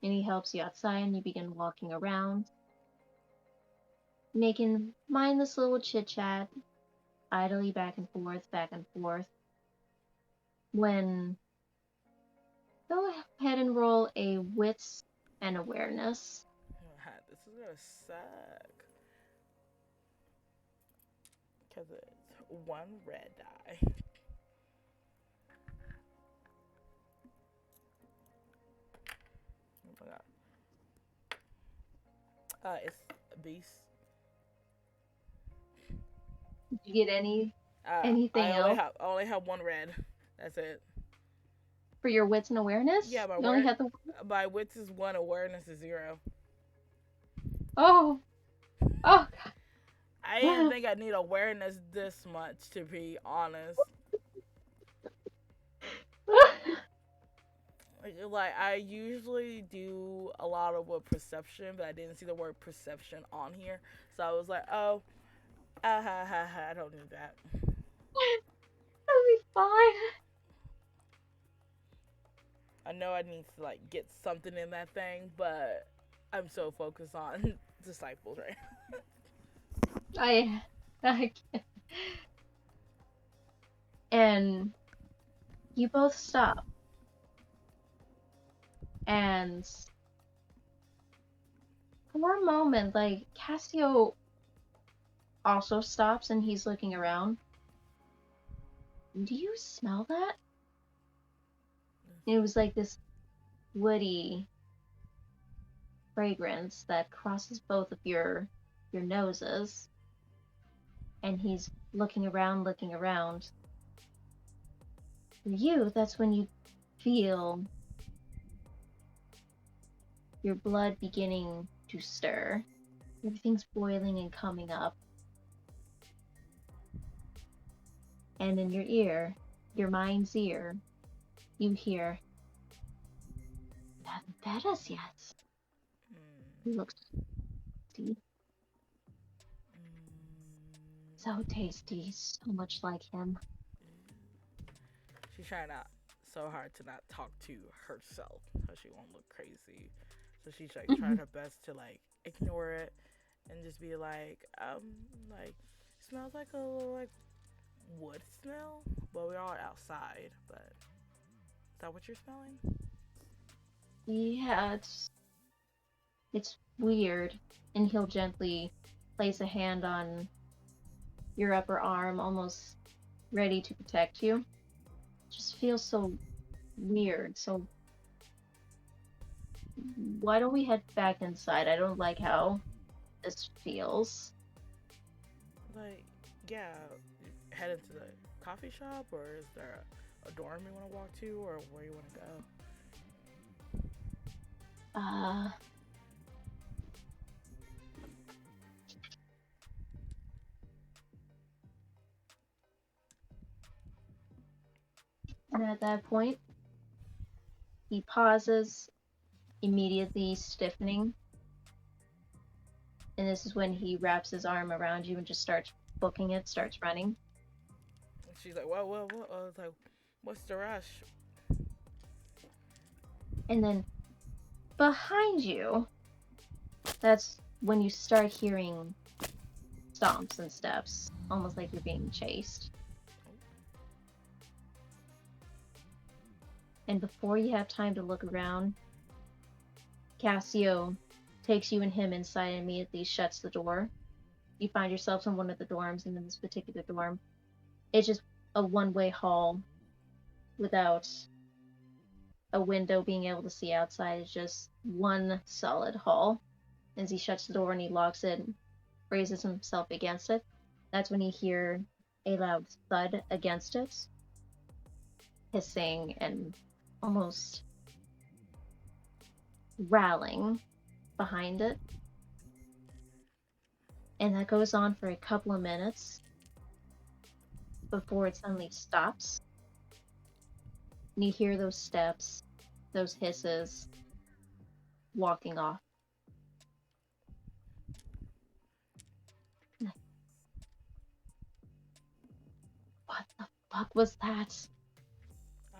and he helps you outside and you begin walking around, making mindless little chit chat, idly back and forth. When go ahead and roll a wits and awareness. This is gonna suck. Because it's one red die. Oh my god. It's a beast. Did you get anything else I only have one red. That's it. for your wits and awareness? Yeah, You only had the my wits is one, awareness is zero. oh oh I didn't God. think I need awareness this much, to be honest. Like I usually do a lot of with perception, but I didn't see the word perception on here, so I was like, oh, I don't need that. That'll be fine. I know I need to like get something in that thing, but I'm so focused on disciples right I can't. And you both stop. And for a moment, like Cassio also stops and he's looking around. Do you smell that? And it was like this woody fragrance that crosses both of your noses. And he's looking around. For you, that's when you feel your blood beginning to stir. Everything's boiling and coming up. And in your ear, your mind's ear, you hear, "You haven't fed us yet." He looks tasty. So tasty, so much like him. She's trying not so hard to not talk to herself, so she won't look crazy. So she's like trying her best to like ignore it and just be like smells like a little like wood smell. Well, we're all outside, but is that what you're smelling? Yeah, it's weird. And he'll gently place a hand on your upper arm, almost ready to protect you. It just feels so weird. So why don't we head back inside? I don't like how this feels. Like, yeah, head into the coffee shop, or is there a dorm you want to walk to, or where you want to go? Uh, and at that point, he pauses, immediately stiffening, and this is when he wraps his arm around you and just starts booking it, starts running. And she's like, whoa. I was like, what's the rush? And then behind you, that's when you start hearing stomps and steps, almost like you're being chased. And before you have time to look around, Cassio takes you and him inside and immediately shuts the door. You find yourselves in one of the dorms, and in this particular dorm, it's just a one-way hall without a window being able to see outside. It's just one solid hall. As he shuts the door and he locks it and raises himself against it, that's when you hear a loud thud against it, hissing and almost growling behind it. And that goes on for a couple of minutes before it suddenly stops. And you hear those steps, those hisses, walking off. What the fuck was that?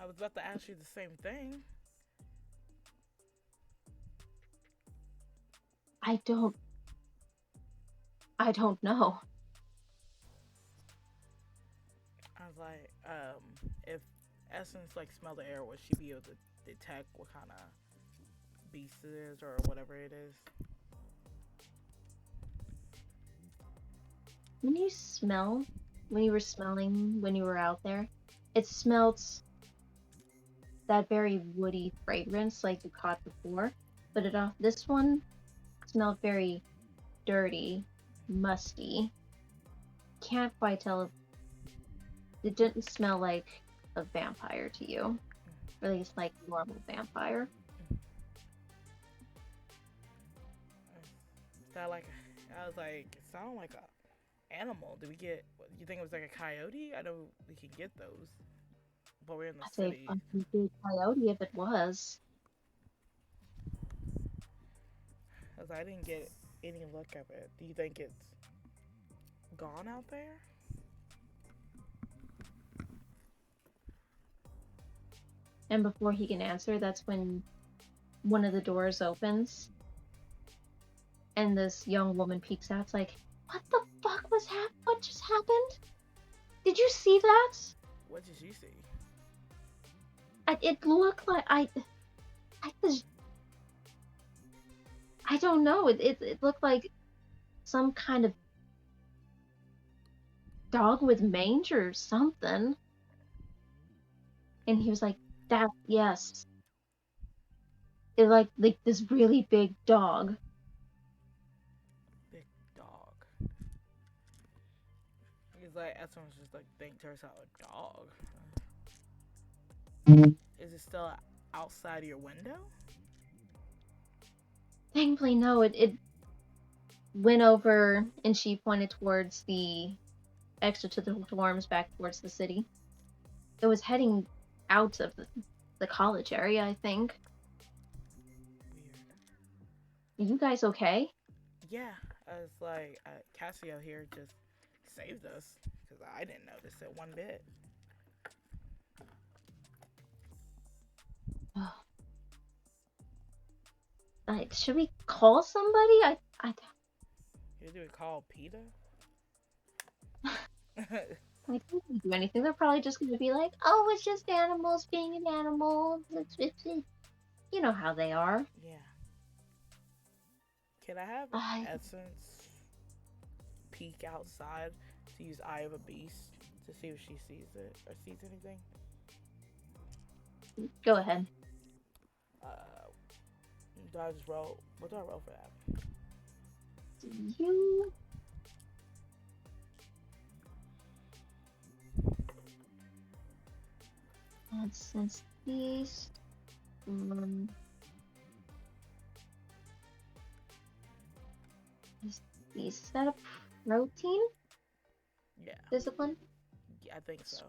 I was about to ask you the same thing. I don't I don't know. I was like, if Essence like smell the air, would she be able to detect what kind of beast it is or whatever it is? When you smell, when you were smelling when you were out there, it smelled that very woody fragrance like you caught before, but this one smelled very dirty, musty. Can't quite tell if it didn't smell like a vampire to you, or at least like normal vampire. That like, I was like, it sounded like a animal. Did we get? You think it was like a coyote? I know we can get those, but we're in the I'd say city. fucking big coyote if it was. Cause I didn't get any look of it. Do you think it's gone out there? And before he can answer, that's when one of the doors opens and this young woman peeks out. It's like, what the fuck what just happened? Did you see that? What did you see? It looked like I was, I don't know. It looked like some kind of dog with mange or something. And he was like, that, yes. It like this really big dog. Big dog. He's like, Essence just like think to herself, a dog. Is it still outside of your window? Thankfully, no, it went over and she pointed towards the exit to the dorms back towards the city. It was heading out of the college area, I think. Weird. Are you guys okay? Yeah, I was like, Cassio here just saved us because I didn't notice it one bit. Should we call somebody? You do it call PETA? I think we do anything. They're probably just going to be like, "Oh, it's just animals being an animal." You know how they are. Yeah. Can I have I Essence peek outside to use Eye of a Beast to see if she sees it or sees anything. Go ahead. Uh, do I just roll? What do I roll for that? You sense these. Um, is that a protein Yeah, discipline? yeah, I think so.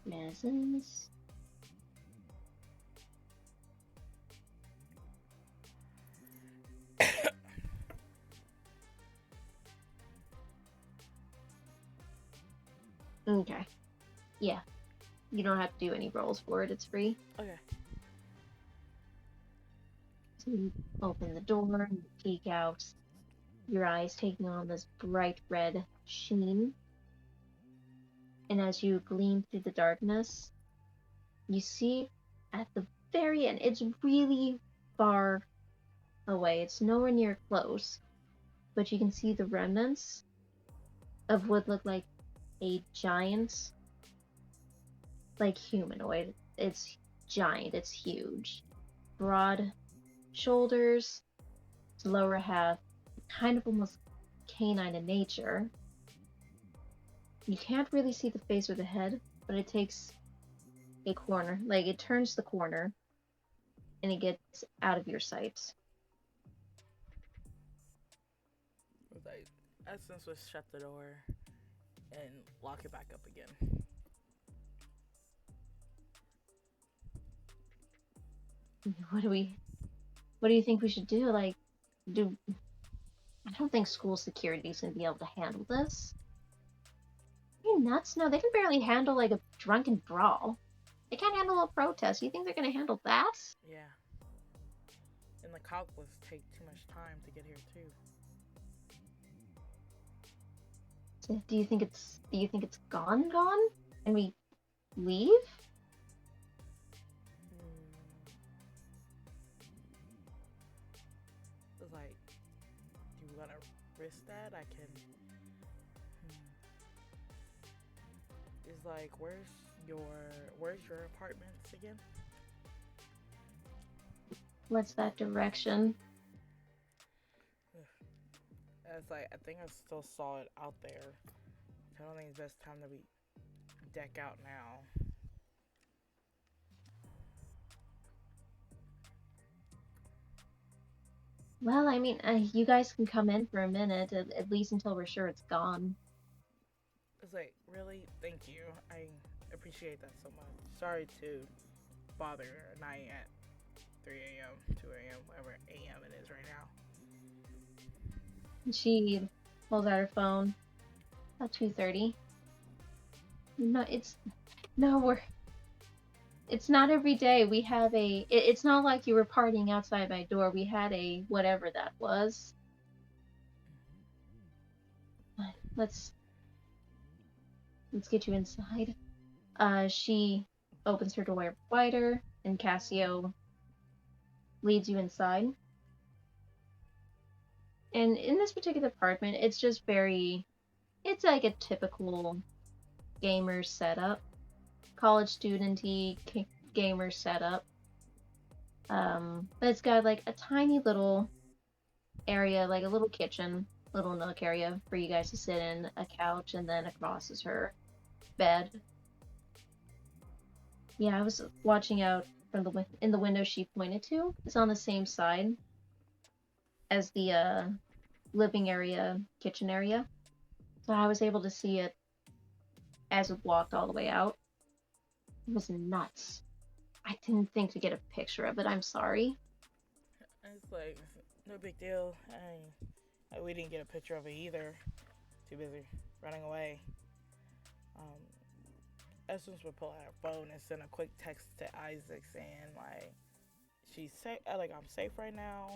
Messes. Okay. Yeah. You don't have to do any rolls for it. It's free. Okay. So you open the door and peek out. Your eyes taking on this bright red sheen. And as you gleam through the darkness, you see at the very end, it's really far away. It's nowhere near close, but you can see the remnants of what looked like a giant, like humanoid. It's giant, it's huge. Broad shoulders, its lower half, kind of almost canine in nature. You can't really see the face or the head, but it takes a corner. Like it turns the corner and it gets out of your sight. Like, Essence would shut the door and lock it back up again. What do you think we should do? Like, do I don't think school security is gonna be able to handle this. Are you nuts? No, they can barely handle like a drunken brawl. They can't handle a protest. You think they're gonna handle that? Yeah. And the calculus take too much time to get here too. Do you think it's gone? And we leave? Hmm. It's like, do you want to risk that? I can. Hmm. It's like, where's your apartments again? What's that direction? It's like I think I still saw it out there. I don't think it's best time that we deck out now. Well, I mean, you guys can come in for a minute, at least until we're sure it's gone. It's like, really? Thank you. I appreciate that so much. Sorry to bother at night at 3 a.m., 2 a.m., whatever a.m. it is right now. She pulls out her phone. About 2:30. No, it's not every day. We have it's not like you were partying outside my door. We had a whatever that was. Let's let's get you inside. She opens her door wider, and Cassio leads you inside. And in this particular apartment, it's like a typical gamer setup, college studenty gamer setup. But it's got like a tiny little area, like a little kitchen, little nook area for you guys to sit in, a couch, and then across is her bed. Yeah, I was watching out from the window she pointed to. It's on the same side as the living area, kitchen area. So I was able to see it as it walked all the way out. It was nuts. I didn't think to get a picture of it. I'm sorry. It's like, no big deal. We didn't get a picture of it either. Too busy running away. Um, Essence would pull out her phone and send a quick text to Isaac saying like, she's safe. Like, I'm safe right now.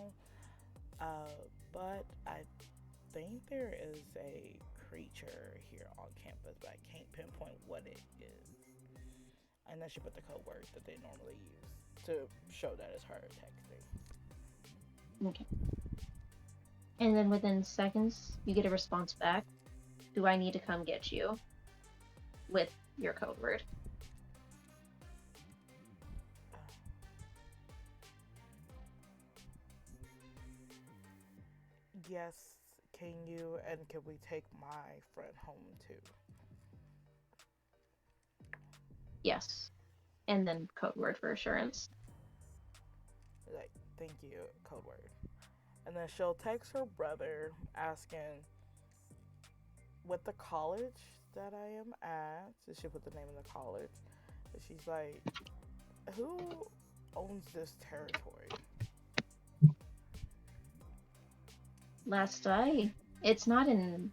But I think there is a creature here on campus, but I can't pinpoint what it is. Unless you put the code word that they normally use to show that it's her texting. Okay. And then within seconds, you get a response back. Do I need to come get you? With your code word. Uh, yes, can you? And can we take my friend home too? Yes. And then code word for assurance. Like, thank you, code word. And then she'll text her brother asking what the college that I am at. So she put the name of the college. And she's like, who owns this territory? Last I, it's not in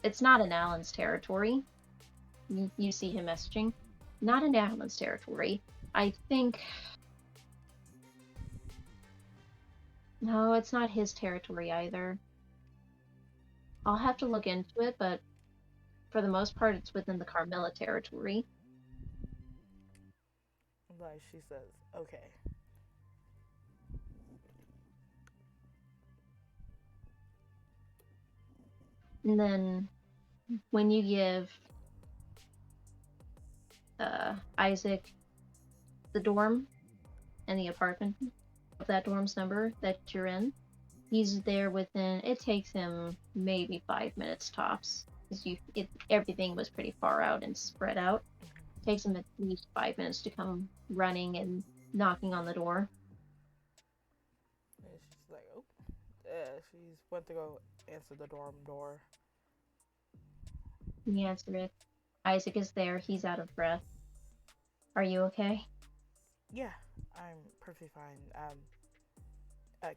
Alan's territory. You see him messaging. Not in Alan's territory. I think. No, it's not his territory either. I'll have to look into it, but for the most part, it's within the Carmilla territory. Like, she says, okay. And then when you give Isaac the dorm and the apartment of that dorm's number that you're in, he's there within. It takes him maybe 5 minutes tops, because everything was pretty far out and spread out. It takes him at least 5 minutes to come running and knocking on the door. And she's like, oh. Yeah, she's went to go answer the dorm door. You answer it. Isaac is there. He's out of breath. Are you okay? Yeah, I'm perfectly fine.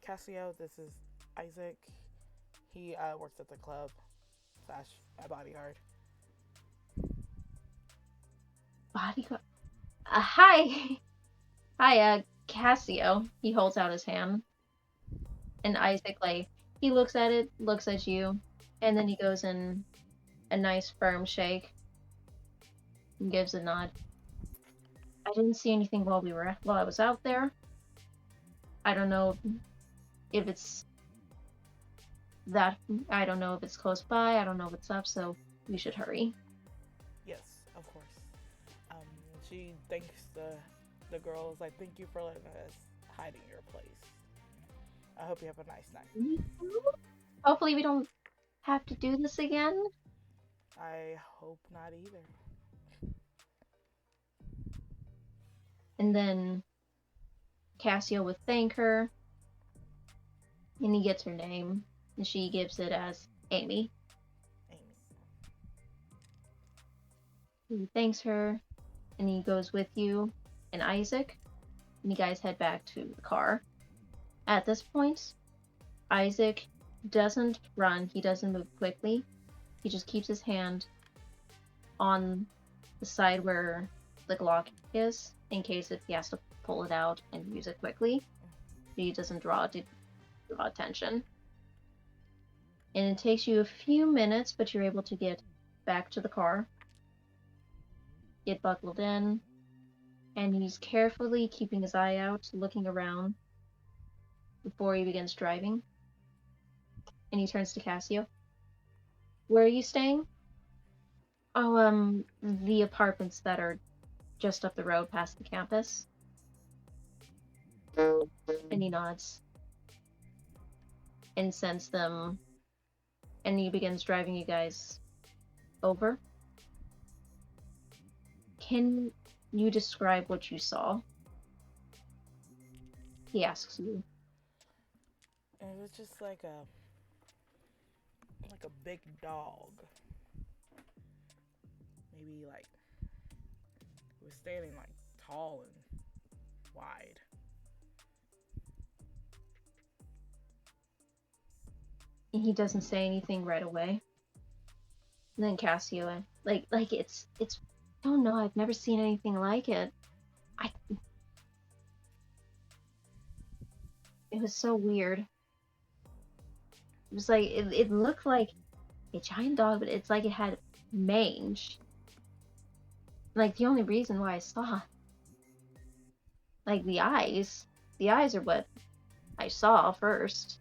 Cassio, this is Isaac. He works at the club slash my bodyguard. Bodyguard. Hi. Hi, Cassio. He holds out his hand. And Isaac, like, he looks at it, looks at you, and then he goes in a nice firm shake and gives a nod. I didn't see anything while I was out there. I don't know if it's that. I don't know if it's close by. I don't know what's up, so we should hurry. Yes, of course. Um, she thanks the girls. Like, thank you for letting us hide in your place. I hope you have a nice night. Hopefully, we don't have to do this again. I hope not either. And then Cassio would thank her, and he gets her name, and she gives it as Amy. Amy. He thanks her, and he goes with you and Isaac, and you guys head back to the car. At this point, Isaac doesn't run, he doesn't move quickly, he just keeps his hand on the side where the Glock is, in case if he has to pull it out and use it quickly. He doesn't draw attention. And it takes you a few minutes, but you're able to get back to the car, get buckled in, and he's carefully keeping his eye out, looking around before he begins driving. And he turns to Cassio. Where are you staying? Oh, the apartments that are just up the road past the campus. And he nods and sends them, and he begins driving you guys over. Can you describe what you saw? He asks you. It was just like a big dog. Maybe like it was standing like tall and wide. And he doesn't say anything right away. And then Cassio, like it's I don't know, I've never seen anything like it. It was so weird. It was like it looked like a giant dog, but it's like it had mange. Like the only reason why I saw like the eyes are what I saw first.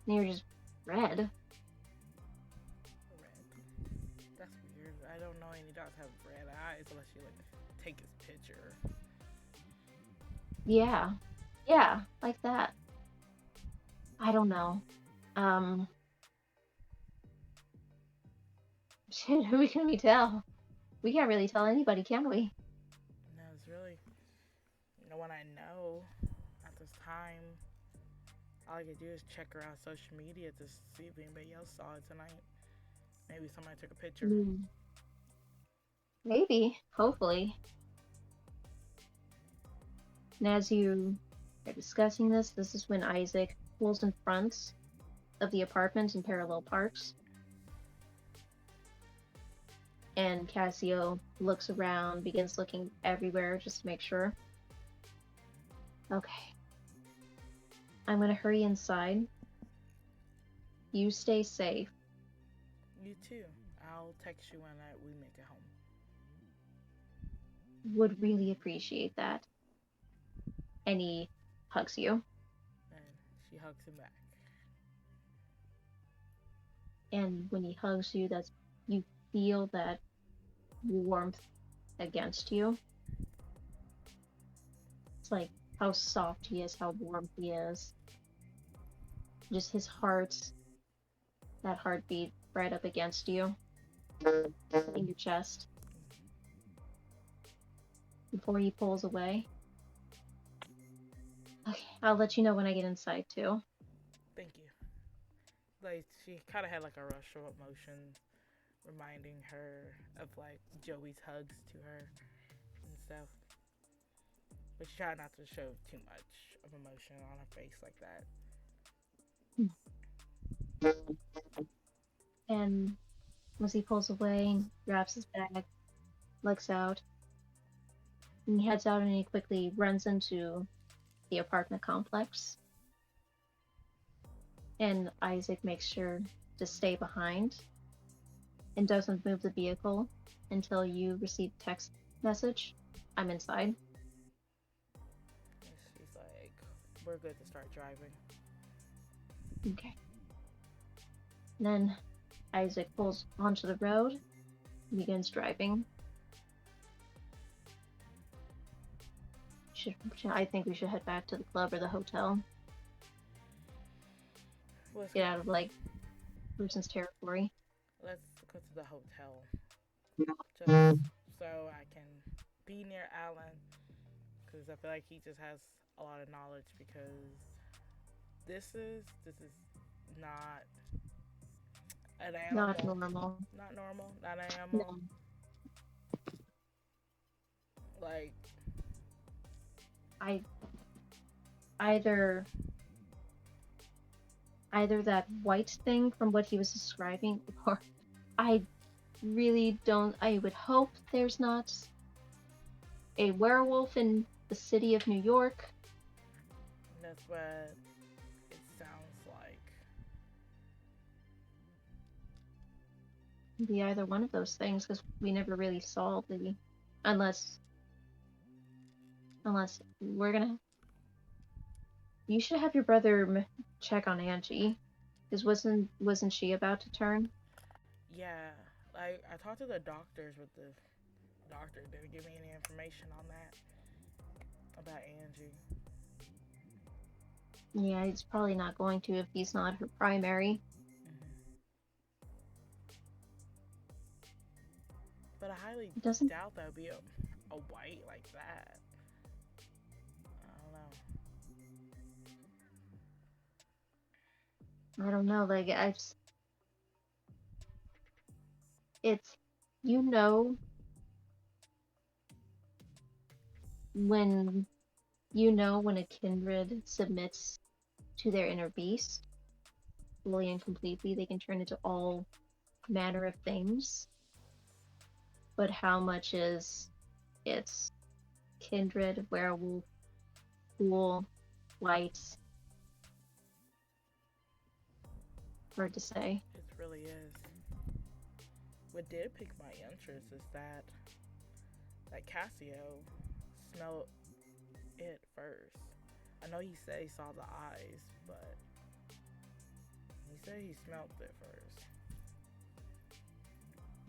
They were just red. Red. That's weird. I don't know any dogs have red eyes unless you like take his picture. Yeah, yeah, like that. I don't know. Um, shit, who can we tell? We can't really tell anybody, can we? No, it's really no one I know at this time. All I could do is check around social media to see if anybody else saw it tonight. Maybe somebody took a picture. Mm, maybe, hopefully. And as you are discussing this, this is when Isaac pulls in front of the apartment in parallel parks, and Cassio looks around, begins looking everywhere just to make sure. Okay, I'm gonna hurry inside. You stay safe. You too. I'll text you when we make it home. Would really appreciate that. And he hugs you. And she hugs him back. And when he hugs you, that's you feel that warmth against you. It's like how soft he is, how warm he is. Just his heart, that heartbeat right up against you in your chest before he pulls away. Okay, I'll let you know when I get inside too. Thank you. Like she kind of had like a rush of emotions, reminding her of like Joey's hugs to her and stuff. But she tried not to show too much of emotion on her face like that. And as he pulls away, grabs his bag, looks out, and he heads out and he quickly runs into the apartment complex. And Isaac makes sure to stay behind and doesn't move the vehicle until you receive text message. I'm inside. And she's like, "We're good to start driving." Okay. And then Isaac pulls onto the road and begins driving. I think we should head back to the club or the hotel. Let's Get out of like person's territory. let's go to the hotel just so I can be near Alan because I feel like he just has a lot of knowledge because this is not an Not animal, normal. not normal, not an animal. No. Like I either either that white thing from what he was describing, or I really don't. I would hope there's not a werewolf in the city of New York. that's what it sounds like. Be either one of those things because we never really saw the unless we're gonna. You should have your brother check on Angie, because wasn't she about to turn? Yeah, like I talked to the doctors, but the doctor didn't give me any information on that about Angie. Yeah, he's probably not going to if he's not her primary. Mm-hmm. But I highly It doesn't. doubt that would be a white like that. I don't know. I don't know. Like it's you know when when a kindred submits to their inner beast fully and completely, they can turn into all manner of things. But how much is its kindred, werewolf, ghoul, white? Hard to say. It really is. What did pique my interest is that Cassio smelled it first. I know he said he saw the eyes, but he said he smelled it first.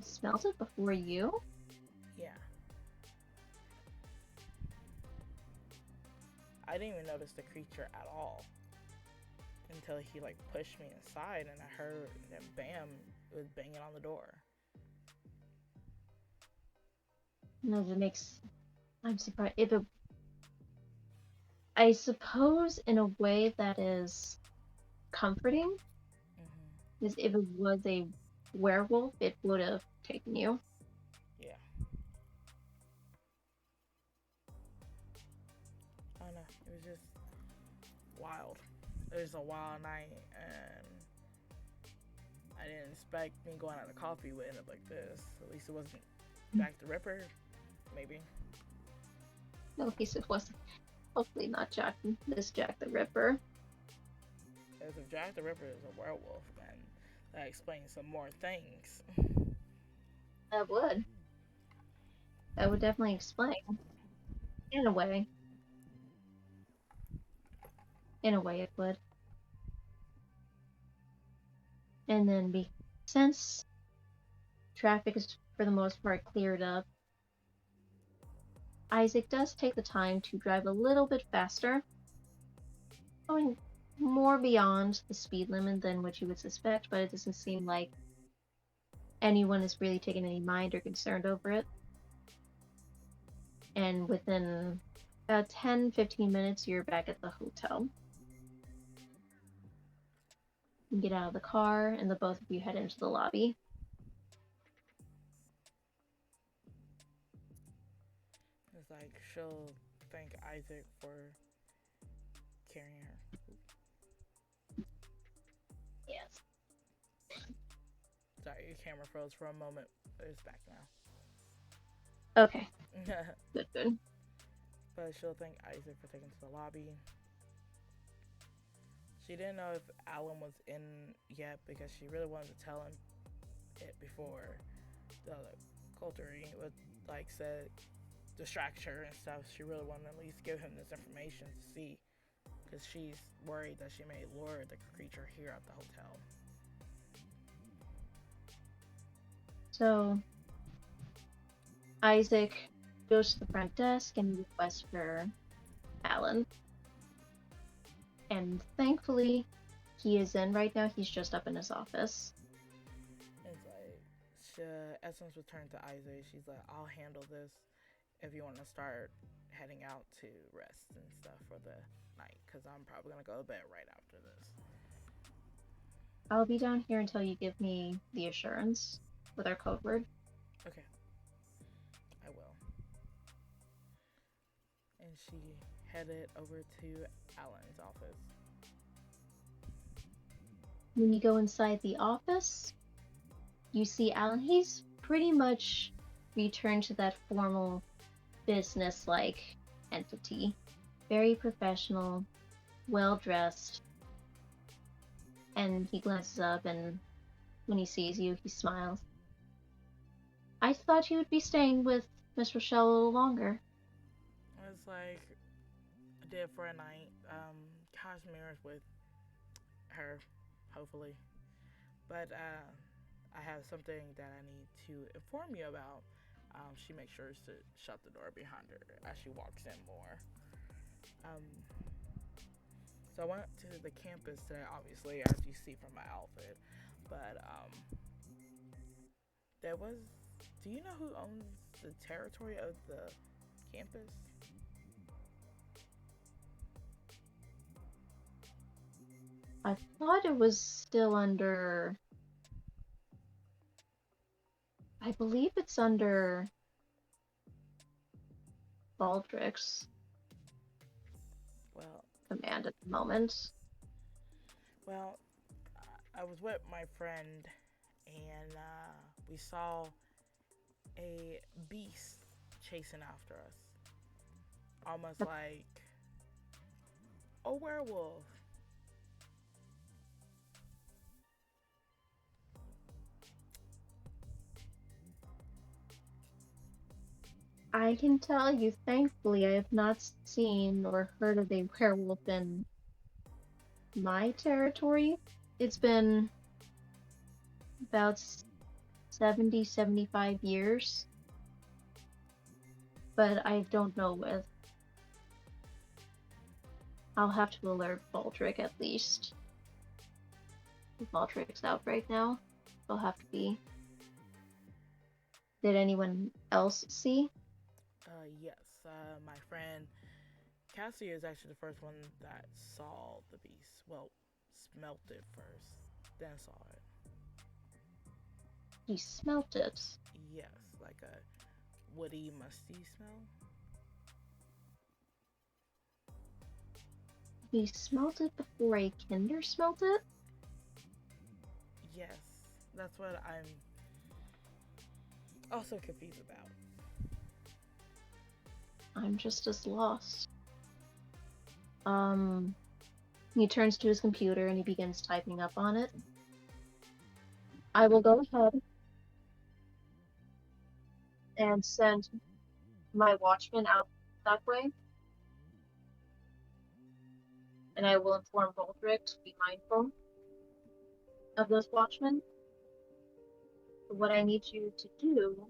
Smelled it before you? Yeah. I didn't even notice the creature at all until he like pushed me inside and I heard that bam, it was banging on the door. No, that makes. I'm surprised. If it, I suppose, in a way that is comforting, Hmm. is if it was a werewolf, it would have taken you. Yeah. I don't know. It was just wild. It was a wild night, and I didn't expect me going out of coffee would end up like this. At least it wasn't Jack the Ripper. Maybe. No, at least it wasn't. Hopefully not Jack the Ripper. Because if Jack the Ripper is a werewolf, then that explains some more things. That would. That would definitely explain. In a way. In a way, it would. And then, since traffic is for the most part cleared up, Isaac does take the time to drive a little bit faster, going more beyond the speed limit than what you would suspect, but it doesn't seem like anyone is really taking any mind or concerned over it. And within about 10-15 minutes, you're back at the hotel. You get out of the car, and the both of you head into the lobby. It's like she'll thank Isaac for carrying her. Yes. Sorry, your camera froze for a moment. It's back now. Okay. Good, good. But she'll thank Isaac for taking to the lobby. She didn't know if Alan was in yet because she really wanted to tell him it before the coterie would like said distract her and stuff. She really wanted to at least give him this information to see because she's worried that she may lure the creature here at the hotel. So Isaac goes to the front desk and requests for Alan. And thankfully, he is in right now. He's just up in his office. It's like Essence returned to Isaac. She's like, I'll handle this if you want to start heading out to rest and stuff for the night because I'm probably going to go to bed right after this. I'll be down here until you give me the assurance with our code word. Okay, I will. And she headed over to Alan's office. When you go inside the office, you see Alan. He's pretty much returned to that formal business-like entity. Very professional, well-dressed. And he glances up, and when he sees you, he smiles. I thought you would be staying with Miss Rochelle a little longer. It's like I did for a night. Cashmere's with her, hopefully. But I have something that I need to inform you about. She makes sure to shut the door behind her as she walks in more. Um, so I went to the campus today, obviously, as you see from my outfit. But there was. Do you know who owns the territory of the campus? I thought it was still under. I believe it's under Baldrick's Well, command at the moment. well, I was with my friend, and we saw a beast chasing after us, almost like a werewolf. I can tell you, thankfully, I have not seen or heard of a werewolf in my territory. It's been about 70, 75 years, but I don't know with. I'll have to alert Baldric at least. Baldric's out right now. They'll have to be. Did anyone else see? Yes. My friend Cassie is actually the first one that saw the beast. Well, smelt it first, then saw it. He smelt it. Yes, like a woody, musty smell. He smelt it before a kinder smelt it? Yes, that's what I'm also confused about. I'm just as lost. He turns to his computer and he begins typing up on it. I will go ahead and send my watchman out that way, and I will inform Baldric to be mindful of those watchmen. But what I need you to do,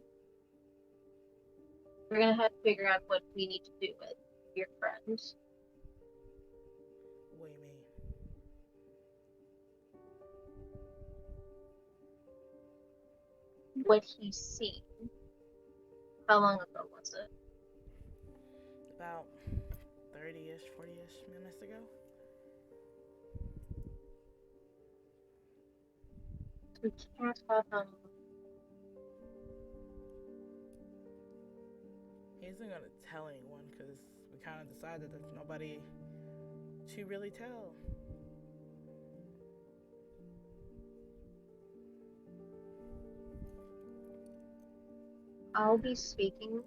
we're gonna have to figure out what we need to do with your friend. What do you mean? What he's seen. How long ago was it? About 30-ish, 40-ish minutes ago. We can't have him. He isn't gonna tell anyone because we kind of decided that nobody to really tell. I'll be speaking.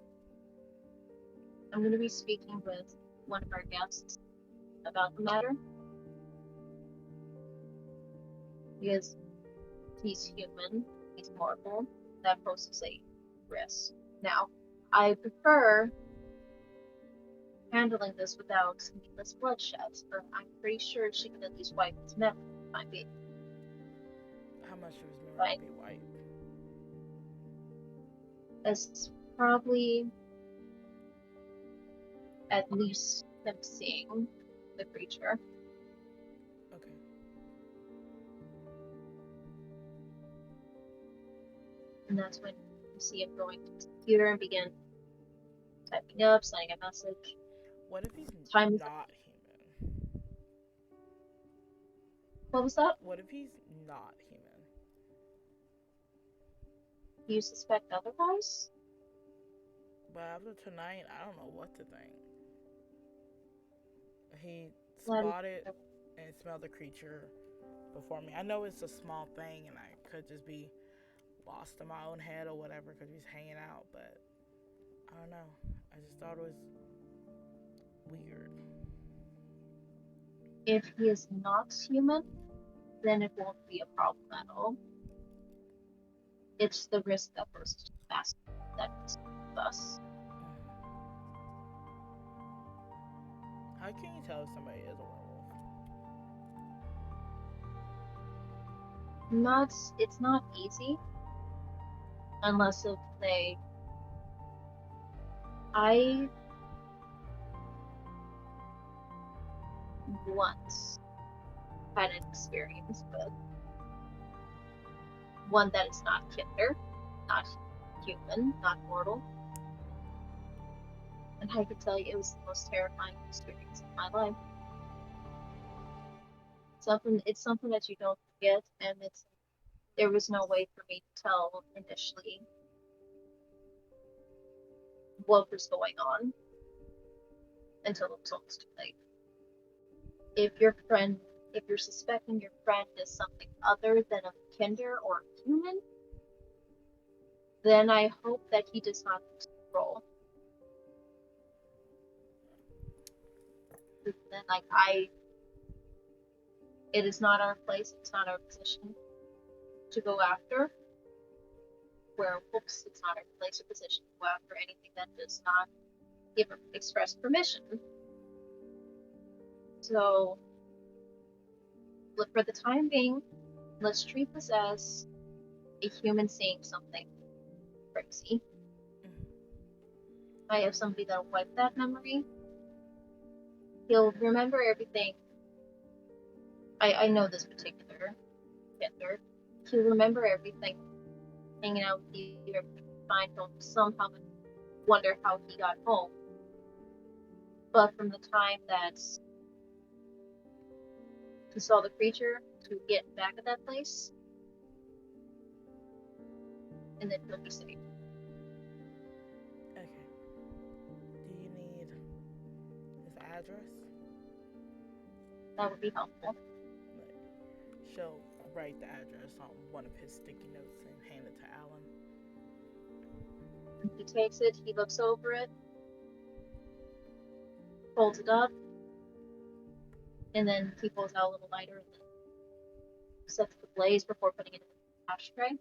I'm going to be speaking with one of our guests about the matter because he's human, he's mortal. That poses a risk. Now, I prefer handling this without needless bloodshed, but I'm pretty sure she can at least wipe his memory for the time being. How much of his memory Right? would be wiped? That's probably at least him seeing the creature. Okay. And that's when you see him going to his computer and begin typing up, sending a message. What if he's Time is. not human? What was that? What if he's not human? You suspect otherwise? But after tonight, I don't know what to think. He That is. spotted and smelled the creature before me. I know it's a small thing and I could just be lost in my own head or whatever because he's hanging out, but I don't know. I just thought it was weird. If he is not human, then it won't be a problem at all. It's the risk that poses fast that is with us. How can you tell if somebody is a werewolf? It's not easy unless if they. I once had an experience with one that is not kinder, not human, not mortal. And I could tell you it was the most terrifying experience of my life. It's something that you don't forget, and there was no way for me to tell initially what was going on until it was almost too late. If you're suspecting your friend is something other than a kinder or a human, then I hope that he does not lose control. Then, it is not our place, it's not our position to go after. werewolves, it's not our place or position to go after anything that does not give express permission. So, look, for the time being, let's treat this as a human seeing something crazy. I have somebody that'll wipe that memory. He'll remember everything. I know this particular gender. He'll remember everything. Hanging out with you, find him somehow, wonder how he got home. But from the time that he saw the creature to get back at that place, and then he'll be safe. Okay. Do you need his address? That would be helpful. Like, she'll write the address on one of his sticky notes and hand it to Alan. He takes it, he looks over it, folds it up, and then he pulls out a little lighter and then sets the blaze before putting it in the ashtray.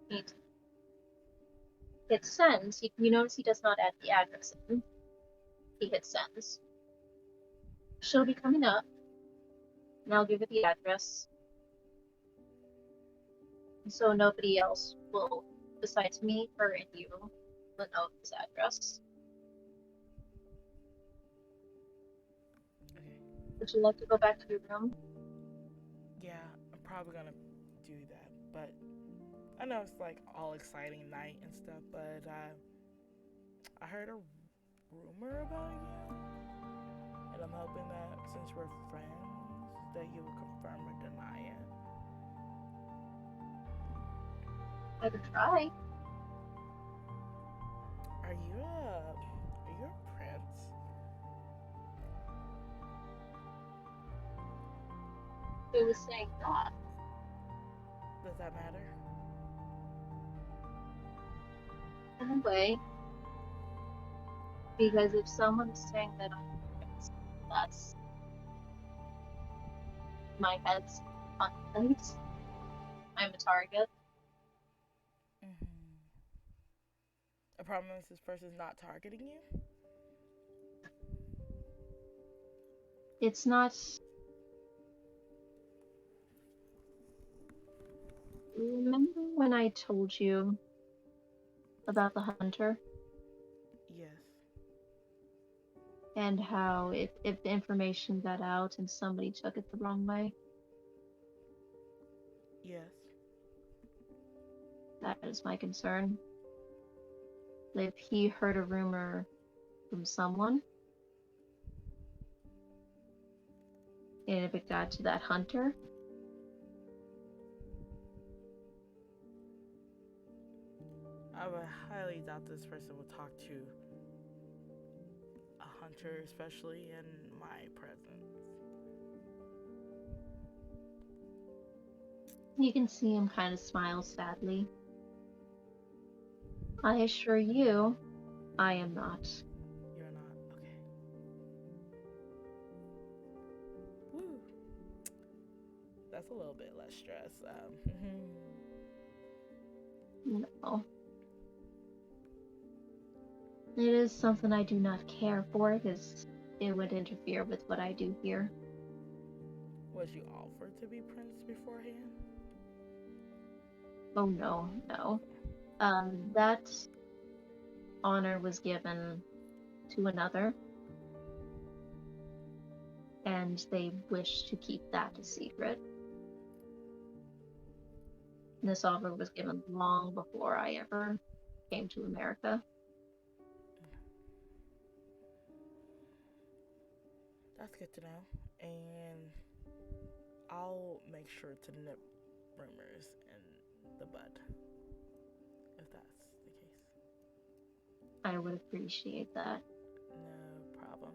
He hits send. You notice he does not add the address in. He hits send. She'll be coming up, and I'll give her the address. So nobody else will, besides me, her, and you, will know his address. Okay. Would you like to go back to your room? Yeah, I'm probably gonna do that, but I know it's like all exciting night and stuff, but I heard a rumor about you, and I'm hoping that since we're friends, that you will confirm or deny it. I could try. Are you a prince? Who was saying that? Does that matter? In a way, because if someone is saying that I'm prince, that's my head's on place. I'm a target. Mm-hmm. The problem is this person's not targeting you. It's not. Remember when I told you about the hunter Yes. and how if the information got out and somebody took it the wrong way, Yes. that is my concern. If he heard a rumor from someone, and if it got to that hunter, I would highly doubt this person would talk to a hunter, especially in my presence. you can see him kind of smile sadly. I assure you, I am not. You're not. Okay. Woo. That's a little bit less stress. No. It is something I do not care for because it would interfere with what I do here. Was you offered to be prince beforehand? Oh no, no. That honor was given to another, and they wish to keep that a secret. And this offer was given long before I ever came to America. That's good to know. And I'll make sure to nip rumors in the bud, if that's the case. I would appreciate that. No problem.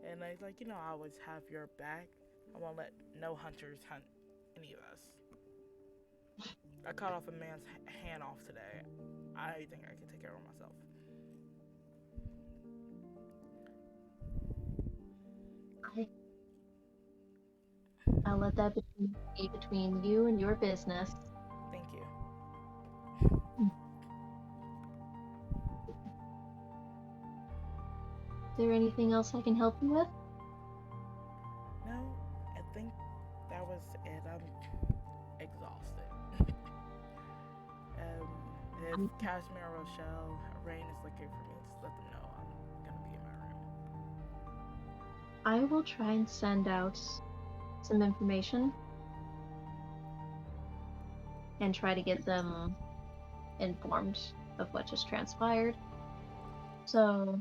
And I always have your back. I won't let no hunters hunt any of us. I cut off a man's hand off today. I think I can take care of myself. I, I'll let that be between you and your business. Thank you. Is there anything else I can help you with? No, I think that was it. I'm exhausted. If Um, Cashmere, Rochelle, Rain is looking for me, just let them know I'm gonna be in my room. I will try and send out some information and try to get them informed of what just transpired. So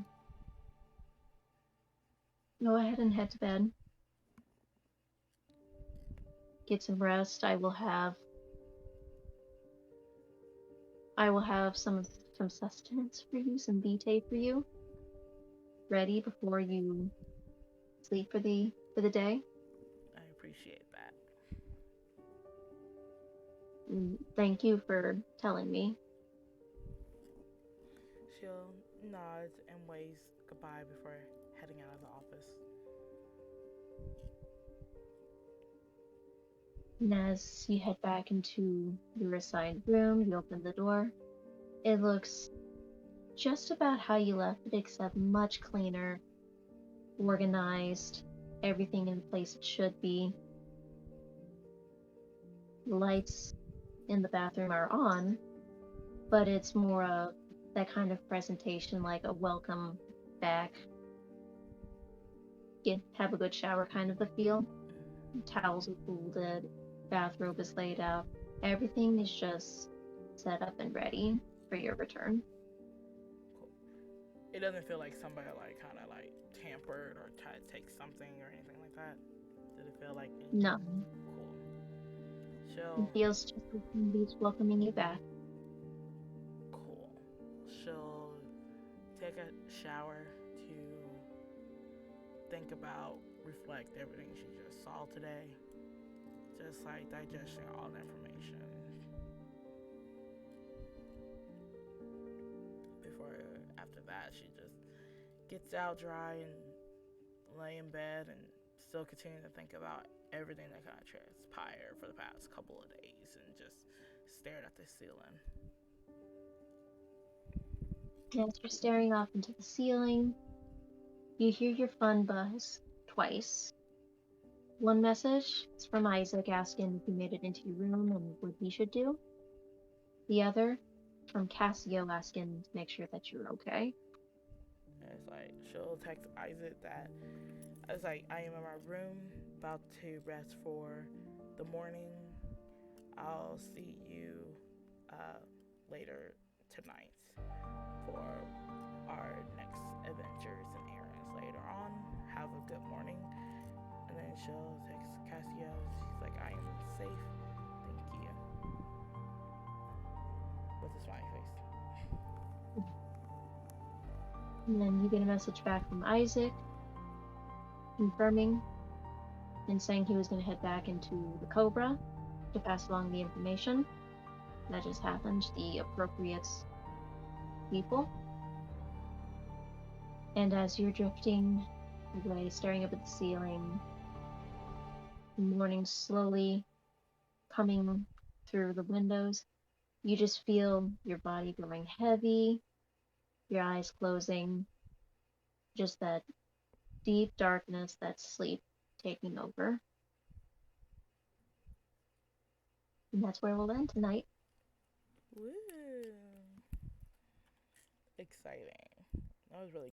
go ahead and head to bed. Get some rest. I will have some sustenance for you, some vitae for you, ready before you sleep for the day. I appreciate that. Thank you for telling me. She'll nod and waves goodbye before heading out of the office. And as you head back into your assigned room, you open the door. It looks just about how you left it, except much cleaner, organized, everything in the place it should be. The lights in the bathroom are on, but it's more of that kind of presentation, like a welcome back, have a good shower kind of a feel. Towels are folded, bathrobe is laid out. Everything is just set up and ready for your return. Cool. It doesn't feel like somebody like kind of like tampered or tried to take something or anything like that. Did it feel like No, cool? it She'll feels just like somebody's welcoming you back. cool. She'll take a shower to think about, reflect everything she just saw today, just like digesting all the information before after that she just gets out dry and lay in bed and still continue to think about everything that kind of transpired for the past couple of days and just stared at the ceiling. As you're staring off into the ceiling, you hear your phone buzz twice. One message is from Isaac asking if you made it into your room and what he should do. The other from Cassio asking to make sure that you're okay. And it's like she'll text Isaac that it's like I am in my room about to rest for the morning. I'll see you uh, later tonight for our next adventures and errands later on. Have a good morning. And then she'll text Cassio. She's like, I am safe. Thank you. With a smiley face. And then you get a message back from Isaac confirming and saying he was going to head back into the COBRA to pass along the information. That just happened to the appropriate people. And as you're drifting away, staring up at the ceiling, the morning slowly coming through the windows, you just feel your body growing heavy, your eyes closing, just that deep darkness, that sleep taking over. And that's where we'll end tonight. Woo! Exciting. That was really